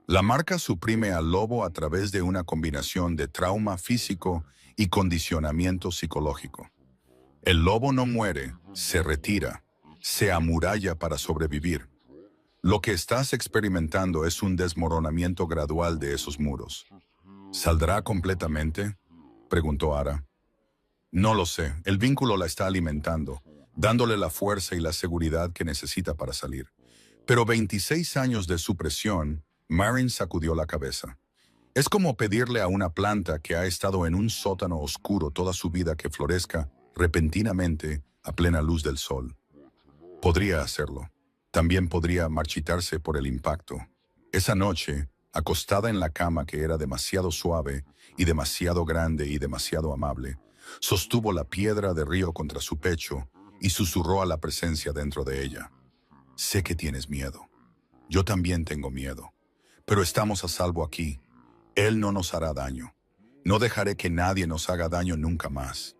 La marca suprime al lobo a través de una combinación de trauma físico y condicionamiento psicológico. El lobo no muere, se retira, se amuralla para sobrevivir. Lo que estás experimentando es un desmoronamiento gradual de esos muros. ¿Saldrá completamente?, preguntó Ara. No lo sé, el vínculo la está alimentando, dándole la fuerza y la seguridad que necesita para salir. Pero 26 años de supresión, Marin sacudió la cabeza. Es como pedirle a una planta que ha estado en un sótano oscuro toda su vida que florezca repentinamente a plena luz del sol. Podría hacerlo. También podría marchitarse por el impacto. Esa noche, acostada en la cama que era demasiado suave y demasiado grande y demasiado amable, sostuvo la piedra de río contra su pecho y susurró a la presencia dentro de ella. Sé que tienes miedo. Yo también tengo miedo. Pero estamos a salvo aquí. Él no nos hará daño. No dejaré que nadie nos haga daño nunca más.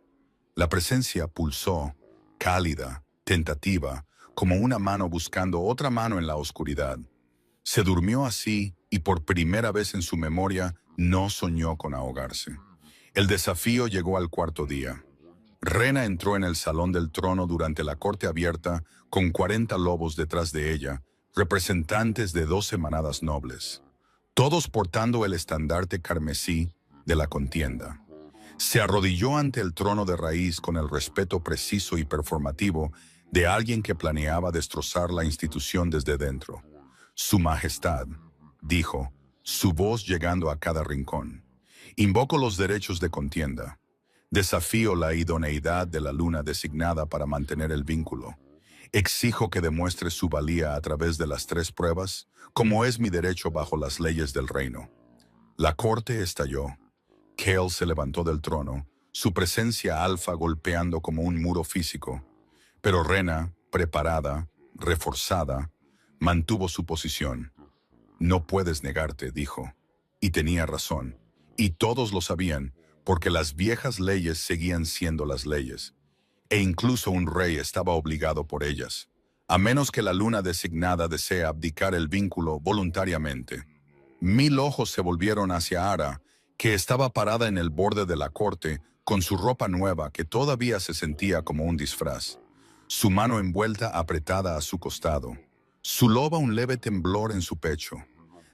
La presencia pulsó, cálida, tentativa, como una mano buscando otra mano en la oscuridad. Se durmió así y por primera vez en su memoria no soñó con ahogarse. El desafío llegó al cuarto día. Rena entró en el salón del trono durante la corte abierta con 40 lobos detrás de ella, representantes de 12 manadas nobles, todos portando el estandarte carmesí de la contienda. Se arrodilló ante el trono de raíz con el respeto preciso y performativo de alguien que planeaba destrozar la institución desde dentro. Su Majestad, dijo, su voz llegando a cada rincón. Invoco los derechos de contienda. Desafío la idoneidad de la luna designada para mantener el vínculo. Exijo que demuestre su valía a través de las 3 pruebas, como es mi derecho bajo las leyes del reino. La corte estalló. Cale se levantó del trono, su presencia alfa golpeando como un muro físico. Pero Rena, preparada, reforzada, mantuvo su posición. No puedes negarte, dijo. Y tenía razón. Y todos lo sabían, porque las viejas leyes seguían siendo las leyes. E incluso un rey estaba obligado por ellas, a menos que la luna designada desee abdicar el vínculo voluntariamente. 1000 ojos se volvieron hacia Ara, que estaba parada en el borde de la corte, con su ropa nueva que todavía se sentía como un disfraz. Su mano envuelta apretada a su costado. Su loba un leve temblor en su pecho.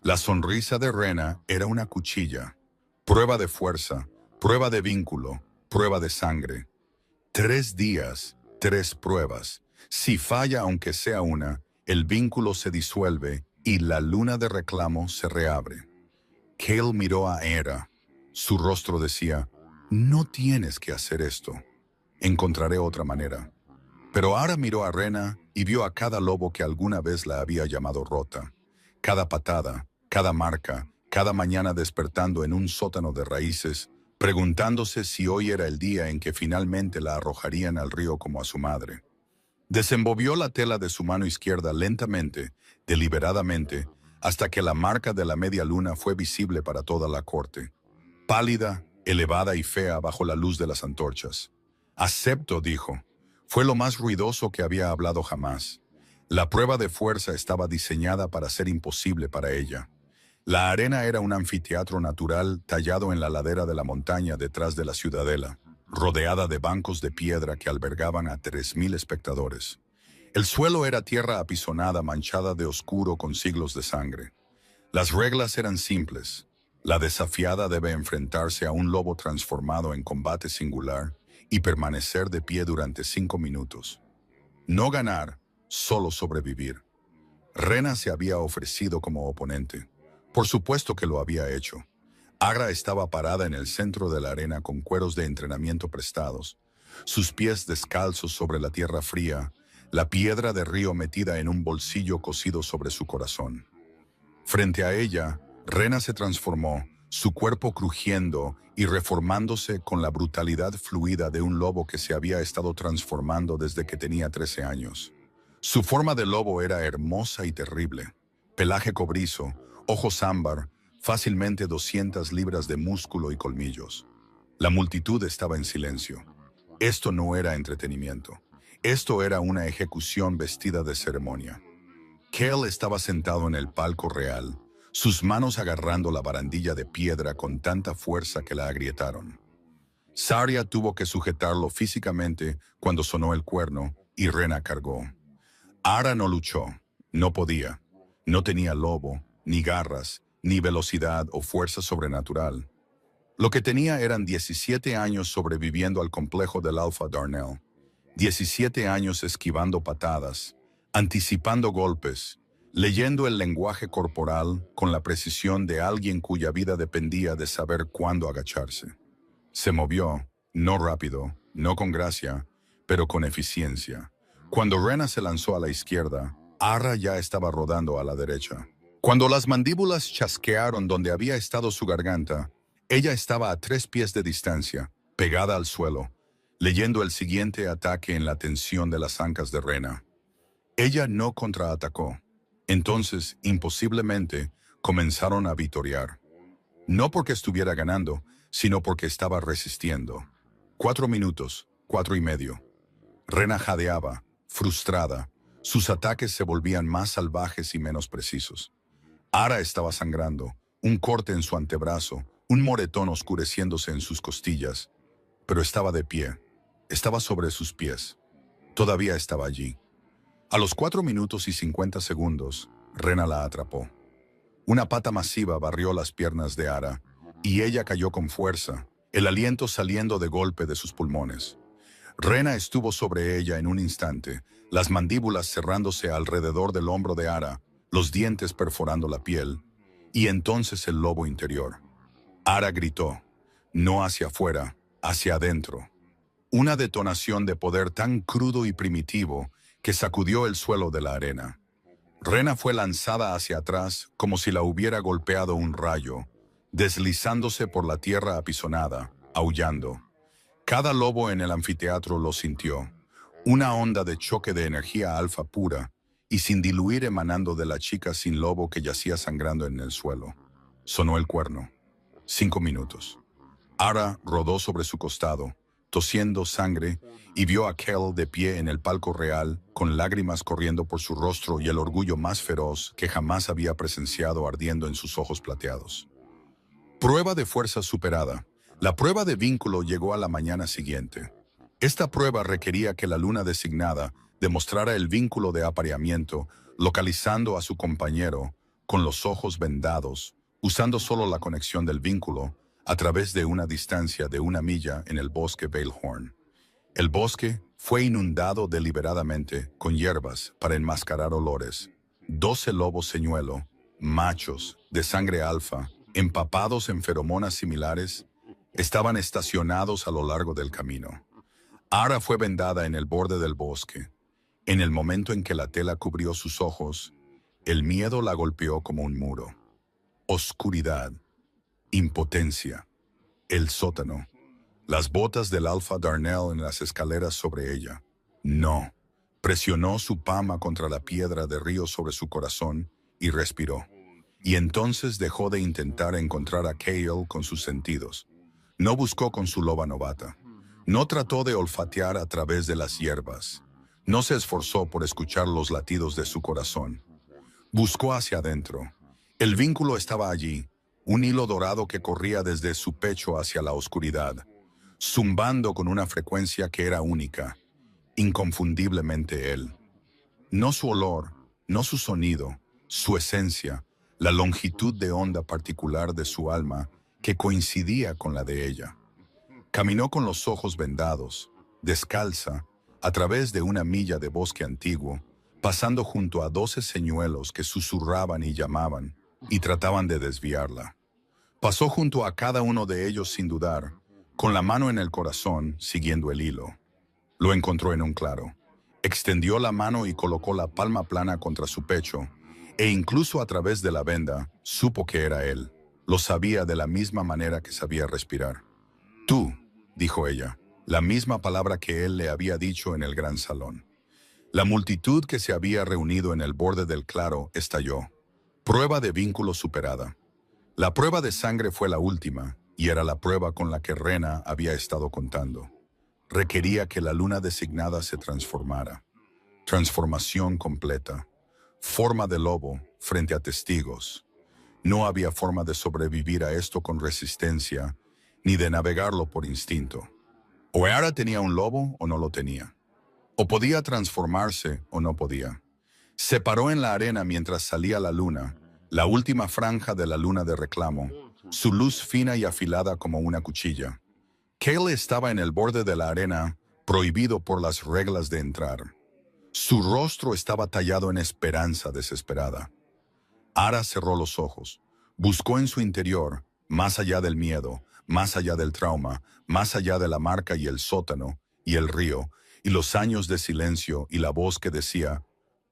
La sonrisa de Rena era una cuchilla. Prueba de fuerza, prueba de vínculo, prueba de sangre. 3 días, 3 pruebas. Si falla aunque sea una, el vínculo se disuelve y la luna de reclamo se reabre. Cale miró a Era. Su rostro decía, no tienes que hacer esto. Encontraré otra manera. Pero Ara miró a Rena y vio a cada lobo que alguna vez la había llamado rota. Cada patada, cada marca, cada mañana despertando en un sótano de raíces, preguntándose si hoy era el día en que finalmente la arrojarían al río como a su madre. Desenvolvió la tela de su mano izquierda lentamente, deliberadamente, hasta que la marca de la media luna fue visible para toda la corte, pálida, elevada y fea bajo la luz de las antorchas. Acepto, dijo. Fue lo más ruidoso que había hablado jamás. La prueba de fuerza estaba diseñada para ser imposible para ella. La arena era un anfiteatro natural tallado en la ladera de la montaña detrás de la ciudadela, rodeada de bancos de piedra que albergaban a 3.000 espectadores. El suelo era tierra apisonada manchada de oscuro con siglos de sangre. Las reglas eran simples. La desafiada debe enfrentarse a un lobo transformado en combate singular y permanecer de pie durante 5 minutos. No ganar, solo sobrevivir. Rena se había ofrecido como oponente. Por supuesto que lo había hecho. Agra estaba parada en el centro de la arena con cueros de entrenamiento prestados, sus pies descalzos sobre la tierra fría, la piedra de río metida en un bolsillo cosido sobre su corazón. Frente a ella, Rena se transformó, su cuerpo crujiendo y reformándose con la brutalidad fluida de un lobo que se había estado transformando desde que tenía 13 años. Su forma de lobo era hermosa y terrible. Pelaje cobrizo, ojos ámbar, fácilmente 200 libras de músculo y colmillos. La multitud estaba en silencio. Esto no era entretenimiento. Esto era una ejecución vestida de ceremonia. Cale estaba sentado en el palco real, sus manos agarrando la barandilla de piedra con tanta fuerza que la agrietaron. Saria tuvo que sujetarlo físicamente cuando sonó el cuerno y Rena cargó. Ara no luchó, no podía. No tenía lobo, ni garras, ni velocidad o fuerza sobrenatural. Lo que tenía eran 17 años sobreviviendo al complejo del Alpha Darnell, 17 años esquivando patadas, anticipando golpes, leyendo el lenguaje corporal con la precisión de alguien cuya vida dependía de saber cuándo agacharse. Se movió, no rápido, no con gracia, pero con eficiencia. Cuando Rena se lanzó a la izquierda, Ara ya estaba rodando a la derecha. Cuando las mandíbulas chasquearon donde había estado su garganta, ella estaba a 3 pies de distancia, pegada al suelo, leyendo el siguiente ataque en la tensión de las ancas de Rena. Ella no contraatacó. Entonces, imposiblemente, comenzaron a vitorear. No porque estuviera ganando, sino porque estaba resistiendo. 4 minutos, 4 y medio. Rena jadeaba, frustrada. Sus ataques se volvían más salvajes y menos precisos. Ara estaba sangrando, un corte en su antebrazo, un moretón oscureciéndose en sus costillas. Pero estaba de pie, estaba sobre sus pies. Todavía estaba allí. A los 4 minutos y 50 segundos, Rena la atrapó. Una pata masiva barrió las piernas de Ara, y ella cayó con fuerza, el aliento saliendo de golpe de sus pulmones. Rena estuvo sobre ella en un instante, las mandíbulas cerrándose alrededor del hombro de Ara, los dientes perforando la piel, y entonces el lobo interior. Ara gritó, no hacia afuera, hacia adentro. Una detonación de poder tan crudo y primitivo que sacudió el suelo de la arena. Rena fue lanzada hacia atrás como si la hubiera golpeado un rayo, deslizándose por la tierra apisonada, aullando. Cada lobo en el anfiteatro lo sintió, una onda de choque de energía alfa pura, y sin diluir emanando de la chica sin lobo que yacía sangrando en el suelo. Sonó el cuerno. 5 minutos. Ara rodó sobre su costado, tosiendo sangre, y vio a Cale de pie en el palco real, con lágrimas corriendo por su rostro y el orgullo más feroz que jamás había presenciado ardiendo en sus ojos plateados. Prueba de fuerza superada. La prueba de vínculo llegó a la mañana siguiente. Esta prueba requería que la luna designada demostrara el vínculo de apareamiento, localizando a su compañero, con los ojos vendados, usando solo la conexión del vínculo, a través de una distancia de 1 milla en el bosque Veilhorn. El bosque fue inundado deliberadamente con hierbas para enmascarar olores. 12 lobos señuelo, machos, de sangre alfa, empapados en feromonas similares, estaban estacionados a lo largo del camino. Ara fue vendada en el borde del bosque. En el momento en que la tela cubrió sus ojos, el miedo la golpeó como un muro. Oscuridad, impotencia, el sótano, las botas del Alpha Darnell en las escaleras sobre ella. No. Presionó su palma contra la piedra de río sobre su corazón y respiró. Y entonces dejó de intentar encontrar a Cale con sus sentidos. No buscó con su loba novata. No trató de olfatear a través de las hierbas. No se esforzó por escuchar los latidos de su corazón. Buscó hacia adentro. El vínculo estaba allí, un hilo dorado que corría desde su pecho hacia la oscuridad, zumbando con una frecuencia que era única, inconfundiblemente él. No su olor, no su sonido, su esencia, la longitud de onda particular de su alma que coincidía con la de ella. Caminó con los ojos vendados, descalza, a través de una milla de bosque antiguo, pasando junto a 12 señuelos que susurraban y llamaban, y trataban de desviarla. Pasó junto a cada uno de ellos sin dudar, con la mano en el corazón, siguiendo el hilo. Lo encontró en un claro. Extendió la mano y colocó la palma plana contra su pecho, e incluso a través de la venda, supo que era él. Lo sabía de la misma manera que sabía respirar. Tú, dijo ella, la misma palabra que él le había dicho en el gran salón. La multitud que se había reunido en el borde del claro estalló. Prueba de vínculo superada. La prueba de sangre fue la última, y era la prueba con la que Rena había estado contando. Requería que la luna designada se transformara. Transformación completa. Forma de lobo frente a testigos. No había forma de sobrevivir a esto con resistencia, ni de navegarlo por instinto. O Ara tenía un lobo o no lo tenía. O podía transformarse o no podía. Se paró en la arena mientras salía la luna, la última franja de la luna de reclamo, su luz fina y afilada como una cuchilla. Cale estaba en el borde de la arena, prohibido por las reglas de entrar. Su rostro estaba tallado en esperanza desesperada. Ara cerró los ojos. Buscó en su interior, más allá del miedo, más allá del trauma, más allá de la marca y el sótano, y el río, y los años de silencio y la voz que decía,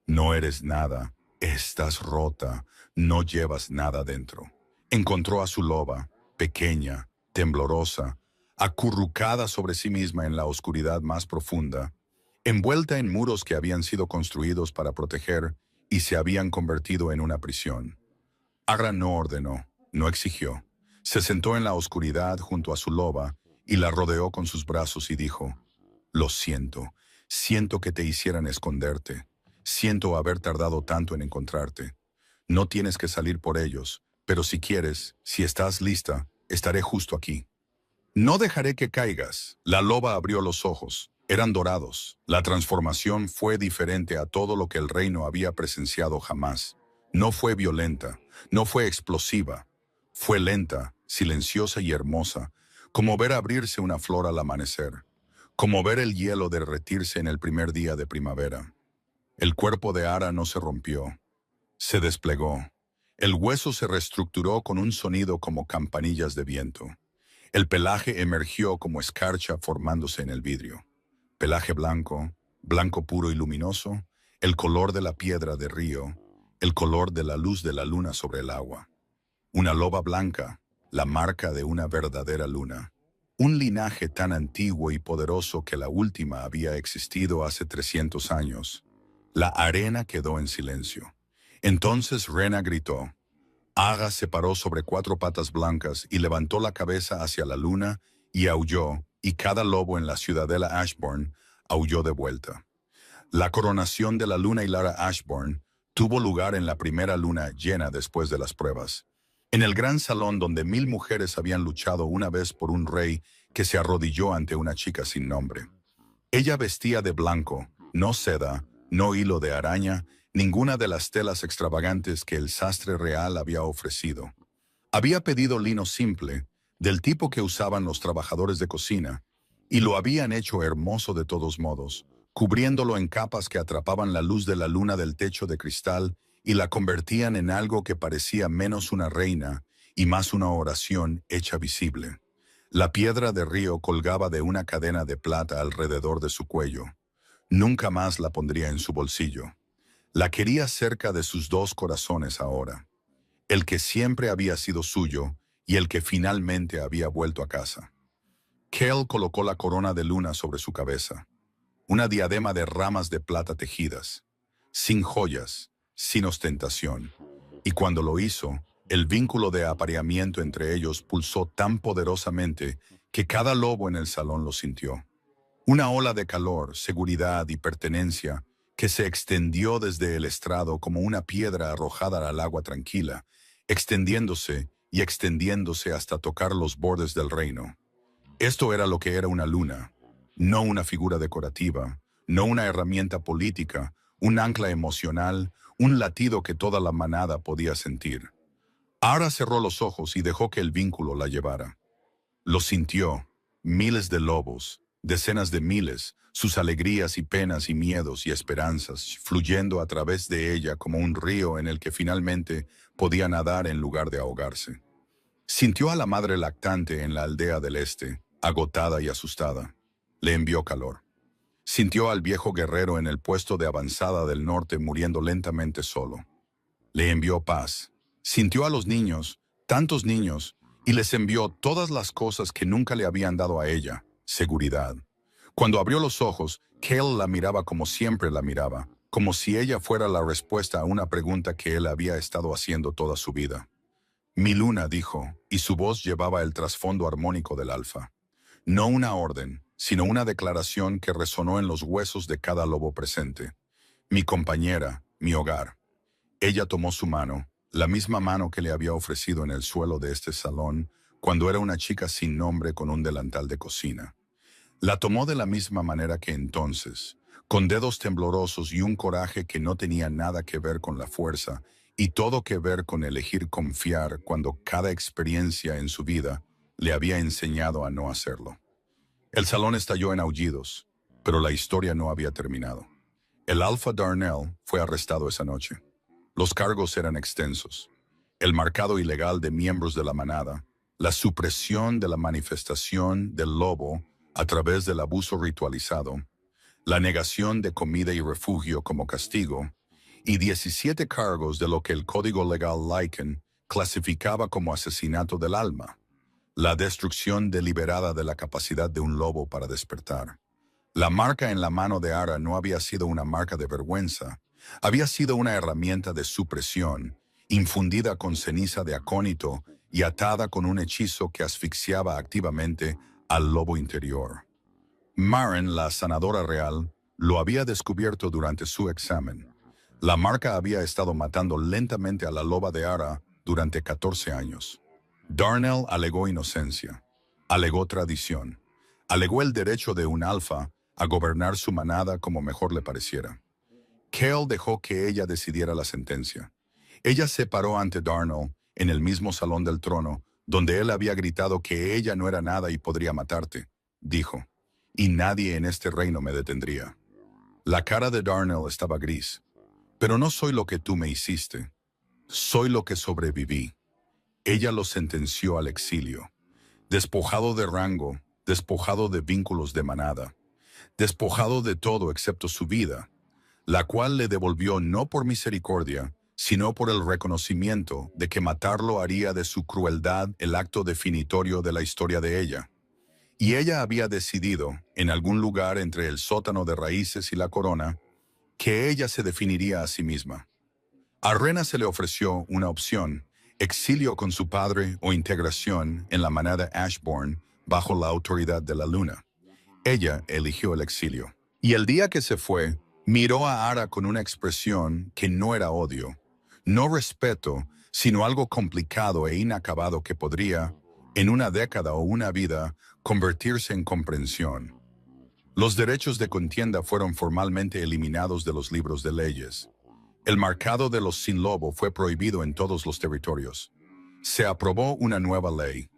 no eres nada, estás rota, no llevas nada dentro. Encontró a su loba, pequeña, temblorosa, acurrucada sobre sí misma en la oscuridad más profunda, envuelta en muros que habían sido construidos para proteger y se habían convertido en una prisión. Agra no ordenó, no exigió. Se sentó en la oscuridad junto a su loba y la rodeó con sus brazos y dijo, lo siento, siento que te hicieran esconderte, siento haber tardado tanto en encontrarte. No tienes que salir por ellos, pero si quieres, si estás lista, estaré justo aquí. No dejaré que caigas. La loba abrió los ojos. Eran dorados. La transformación fue diferente a todo lo que el reino había presenciado jamás. No fue violenta, no fue explosiva. Fue lenta, silenciosa y hermosa, como ver abrirse una flor al amanecer, como ver el hielo derretirse en el primer día de primavera. El cuerpo de Ara no se rompió, se desplegó. El hueso se reestructuró con un sonido como campanillas de viento. El pelaje emergió como escarcha formándose en el vidrio. Pelaje blanco, blanco puro y luminoso, el color de la piedra de río, el color de la luz de la luna sobre el agua. Una loba blanca, la marca de una verdadera luna. Un linaje tan antiguo y poderoso que la última había existido hace 300 años. La arena quedó en silencio. Entonces Rena gritó. Aga se paró sobre 4 patas blancas y levantó la cabeza hacia la luna y aulló, y cada lobo en la ciudadela Ashbourne aulló de vuelta. La coronación de la luna Ilara Ashbourne tuvo lugar en la primera luna llena después de las pruebas. En el gran salón donde 1000 mujeres habían luchado una vez por un rey que se arrodilló ante una chica sin nombre. Ella vestía de blanco, no seda, no hilo de araña, ninguna de las telas extravagantes que el sastre real había ofrecido. Había pedido lino simple, del tipo que usaban los trabajadores de cocina, y lo habían hecho hermoso de todos modos, cubriéndolo en capas que atrapaban la luz de la luna del techo de cristal y la convertían en algo que parecía menos una reina y más una oración hecha visible. La piedra de río colgaba de una cadena de plata alrededor de su cuello. Nunca más la pondría en su bolsillo. La quería cerca de sus 2 corazones ahora, el que siempre había sido suyo y el que finalmente había vuelto a casa. Cale colocó la corona de luna sobre su cabeza, una diadema de ramas de plata tejidas, sin joyas, sin ostentación, y cuando lo hizo, el vínculo de apareamiento entre ellos pulsó tan poderosamente que cada lobo en el salón lo sintió. Una ola de calor, seguridad y pertenencia que se extendió desde el estrado como una piedra arrojada al agua tranquila, extendiéndose y extendiéndose hasta tocar los bordes del reino. Esto era lo que era una luna, no una figura decorativa, no una herramienta política, un ancla emocional, un latido que toda la manada podía sentir. Ara cerró los ojos y dejó que el vínculo la llevara. Lo sintió, miles de lobos, decenas de miles, sus alegrías y penas y miedos y esperanzas, fluyendo a través de ella como un río en el que finalmente podía nadar en lugar de ahogarse. Sintió a la madre lactante en la aldea del este, agotada y asustada. Le envió calor. Sintió al viejo guerrero en el puesto de avanzada del norte muriendo lentamente solo. Le envió paz. Sintió a los niños, tantos niños, y les envió todas las cosas que nunca le habían dado a ella, seguridad. Cuando abrió los ojos, Cale la miraba como siempre la miraba, como si ella fuera la respuesta a una pregunta que él había estado haciendo toda su vida. Mi luna, dijo, y su voz llevaba el trasfondo armónico del alfa. No una orden, sino una declaración que resonó en los huesos de cada lobo presente. Mi compañera, mi hogar. Ella tomó su mano, la misma mano que le había ofrecido en el suelo de este salón cuando era una chica sin nombre con un delantal de cocina. La tomó de la misma manera que entonces, con dedos temblorosos y un coraje que no tenía nada que ver con la fuerza y todo que ver con elegir confiar cuando cada experiencia en su vida le había enseñado a no hacerlo. El salón estalló en aullidos, pero la historia no había terminado. El Alpha Darnell fue arrestado esa noche. Los cargos eran extensos. El marcado ilegal de miembros de la manada, la supresión de la manifestación del lobo a través del abuso ritualizado, la negación de comida y refugio como castigo, y 17 cargos de lo que el Código Legal Lycan clasificaba como asesinato del alma, la destrucción deliberada de la capacidad de un lobo para despertar. La marca en la mano de Ara no había sido una marca de vergüenza, había sido una herramienta de supresión, infundida con ceniza de acónito y atada con un hechizo que asfixiaba activamente al lobo interior. Maren, la sanadora real, lo había descubierto durante su examen. La marca había estado matando lentamente a la loba de Ara durante 14 años. Darnell alegó inocencia, alegó tradición, alegó el derecho de un alfa a gobernar su manada como mejor le pareciera. Cale dejó que ella decidiera la sentencia. Ella se paró ante Darnell en el mismo salón del trono, donde él había gritado que ella no era nada y podría matarte, dijo, y nadie en este reino me detendría. La cara de Darnell estaba gris. Pero no soy lo que tú me hiciste, soy lo que sobreviví. Ella lo sentenció al exilio, despojado de rango, despojado de vínculos de manada, despojado de todo excepto su vida, la cual le devolvió no por misericordia, sino por el reconocimiento de que matarlo haría de su crueldad el acto definitorio de la historia de ella. Y ella había decidido, en algún lugar entre el sótano de raíces y la corona, que ella se definiría a sí misma. A Rena se le ofreció una opción, exilio con su padre o integración en la manada Ashbourne bajo la autoridad de la luna. Ella eligió el exilio. Y el día que se fue, miró a Ara con una expresión que no era odio, no respeto, sino algo complicado e inacabado que podría, en una década o una vida, convertirse en comprensión. Los derechos de contienda fueron formalmente eliminados de los libros de leyes. El marcado de los sin lobo fue prohibido en todos los territorios. Se aprobó una nueva ley.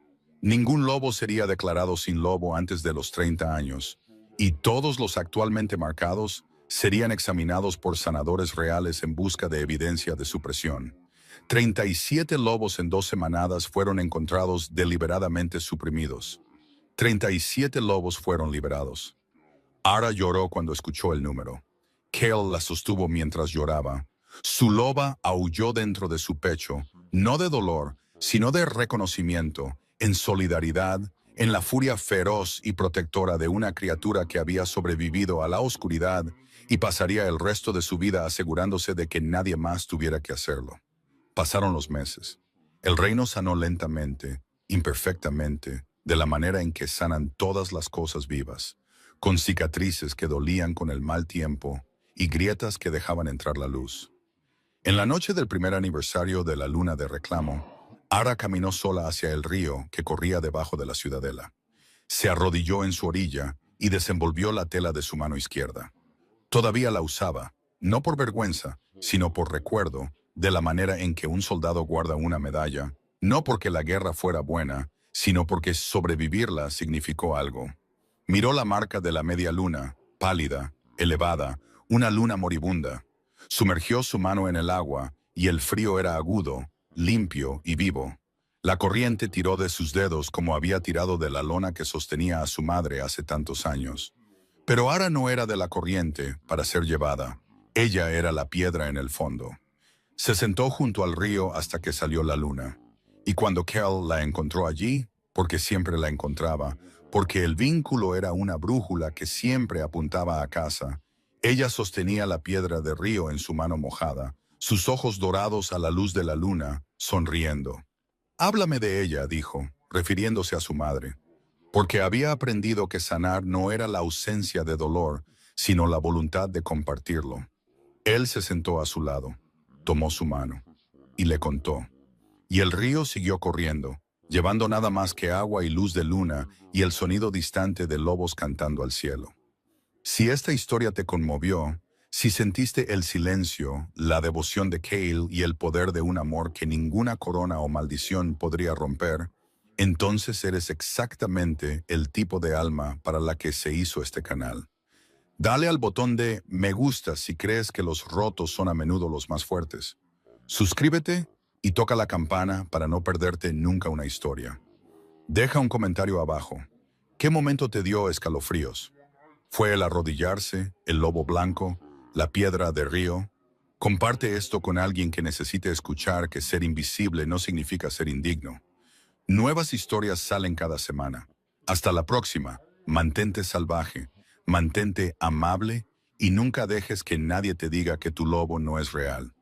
Ningún lobo sería declarado sin lobo antes de los 30 años, y todos los actualmente marcados serían examinados por sanadores reales en busca de evidencia de supresión. 37 lobos en 12 manadas fueron encontrados deliberadamente suprimidos. 37 lobos fueron liberados. Ara lloró cuando escuchó el número. Cale la sostuvo mientras lloraba. Su loba aulló dentro de su pecho, no de dolor, sino de reconocimiento, en solidaridad, en la furia feroz y protectora de una criatura que había sobrevivido a la oscuridad y pasaría el resto de su vida asegurándose de que nadie más tuviera que hacerlo. Pasaron los meses. El reino sanó lentamente, imperfectamente, de la manera en que sanan todas las cosas vivas, con cicatrices que dolían con el mal tiempo y grietas que dejaban entrar la luz. En la noche del primer aniversario de la luna de reclamo, Ara caminó sola hacia el río que corría debajo de la ciudadela. Se arrodilló en su orilla y desenvolvió la tela de su mano izquierda. Todavía la usaba, no por vergüenza, sino por recuerdo de la manera en que un soldado guarda una medalla, no porque la guerra fuera buena, sino porque sobrevivirla significó algo. Miró la marca de la media luna, pálida, elevada, una luna moribunda. Sumergió su mano en el agua y el frío era agudo, limpio y vivo. La corriente tiró de sus dedos como había tirado de la lona que sostenía a su madre hace tantos años. Pero Ara no era de la corriente para ser llevada. Ella era la piedra en el fondo. Se sentó junto al río hasta que salió la luna. Y cuando Kel la encontró allí, porque siempre la encontraba, porque el vínculo era una brújula que siempre apuntaba a casa, ella sostenía la piedra de río en su mano mojada, sus ojos dorados a la luz de la luna, sonriendo. Háblame de ella, dijo, refiriéndose a su madre, porque había aprendido que sanar no era la ausencia de dolor, sino la voluntad de compartirlo. Él se sentó a su lado, tomó su mano y le contó. Y el río siguió corriendo, llevando nada más que agua y luz de luna y el sonido distante de lobos cantando al cielo. Si esta historia te conmovió, si sentiste el silencio, la devoción de Cale y el poder de un amor que ninguna corona o maldición podría romper, entonces eres exactamente el tipo de alma para la que se hizo este canal. Dale al botón de me gusta si crees que los rotos son a menudo los más fuertes. Suscríbete y toca la campana para no perderte nunca una historia. Deja un comentario abajo. ¿Qué momento te dio escalofríos? ¿Fue el arrodillarse, el lobo blanco, la piedra de río? Comparte esto con alguien que necesite escuchar que ser invisible no significa ser indigno. Nuevas historias salen cada semana. Hasta la próxima. Mantente salvaje, mantente amable y nunca dejes que nadie te diga que tu lobo no es real.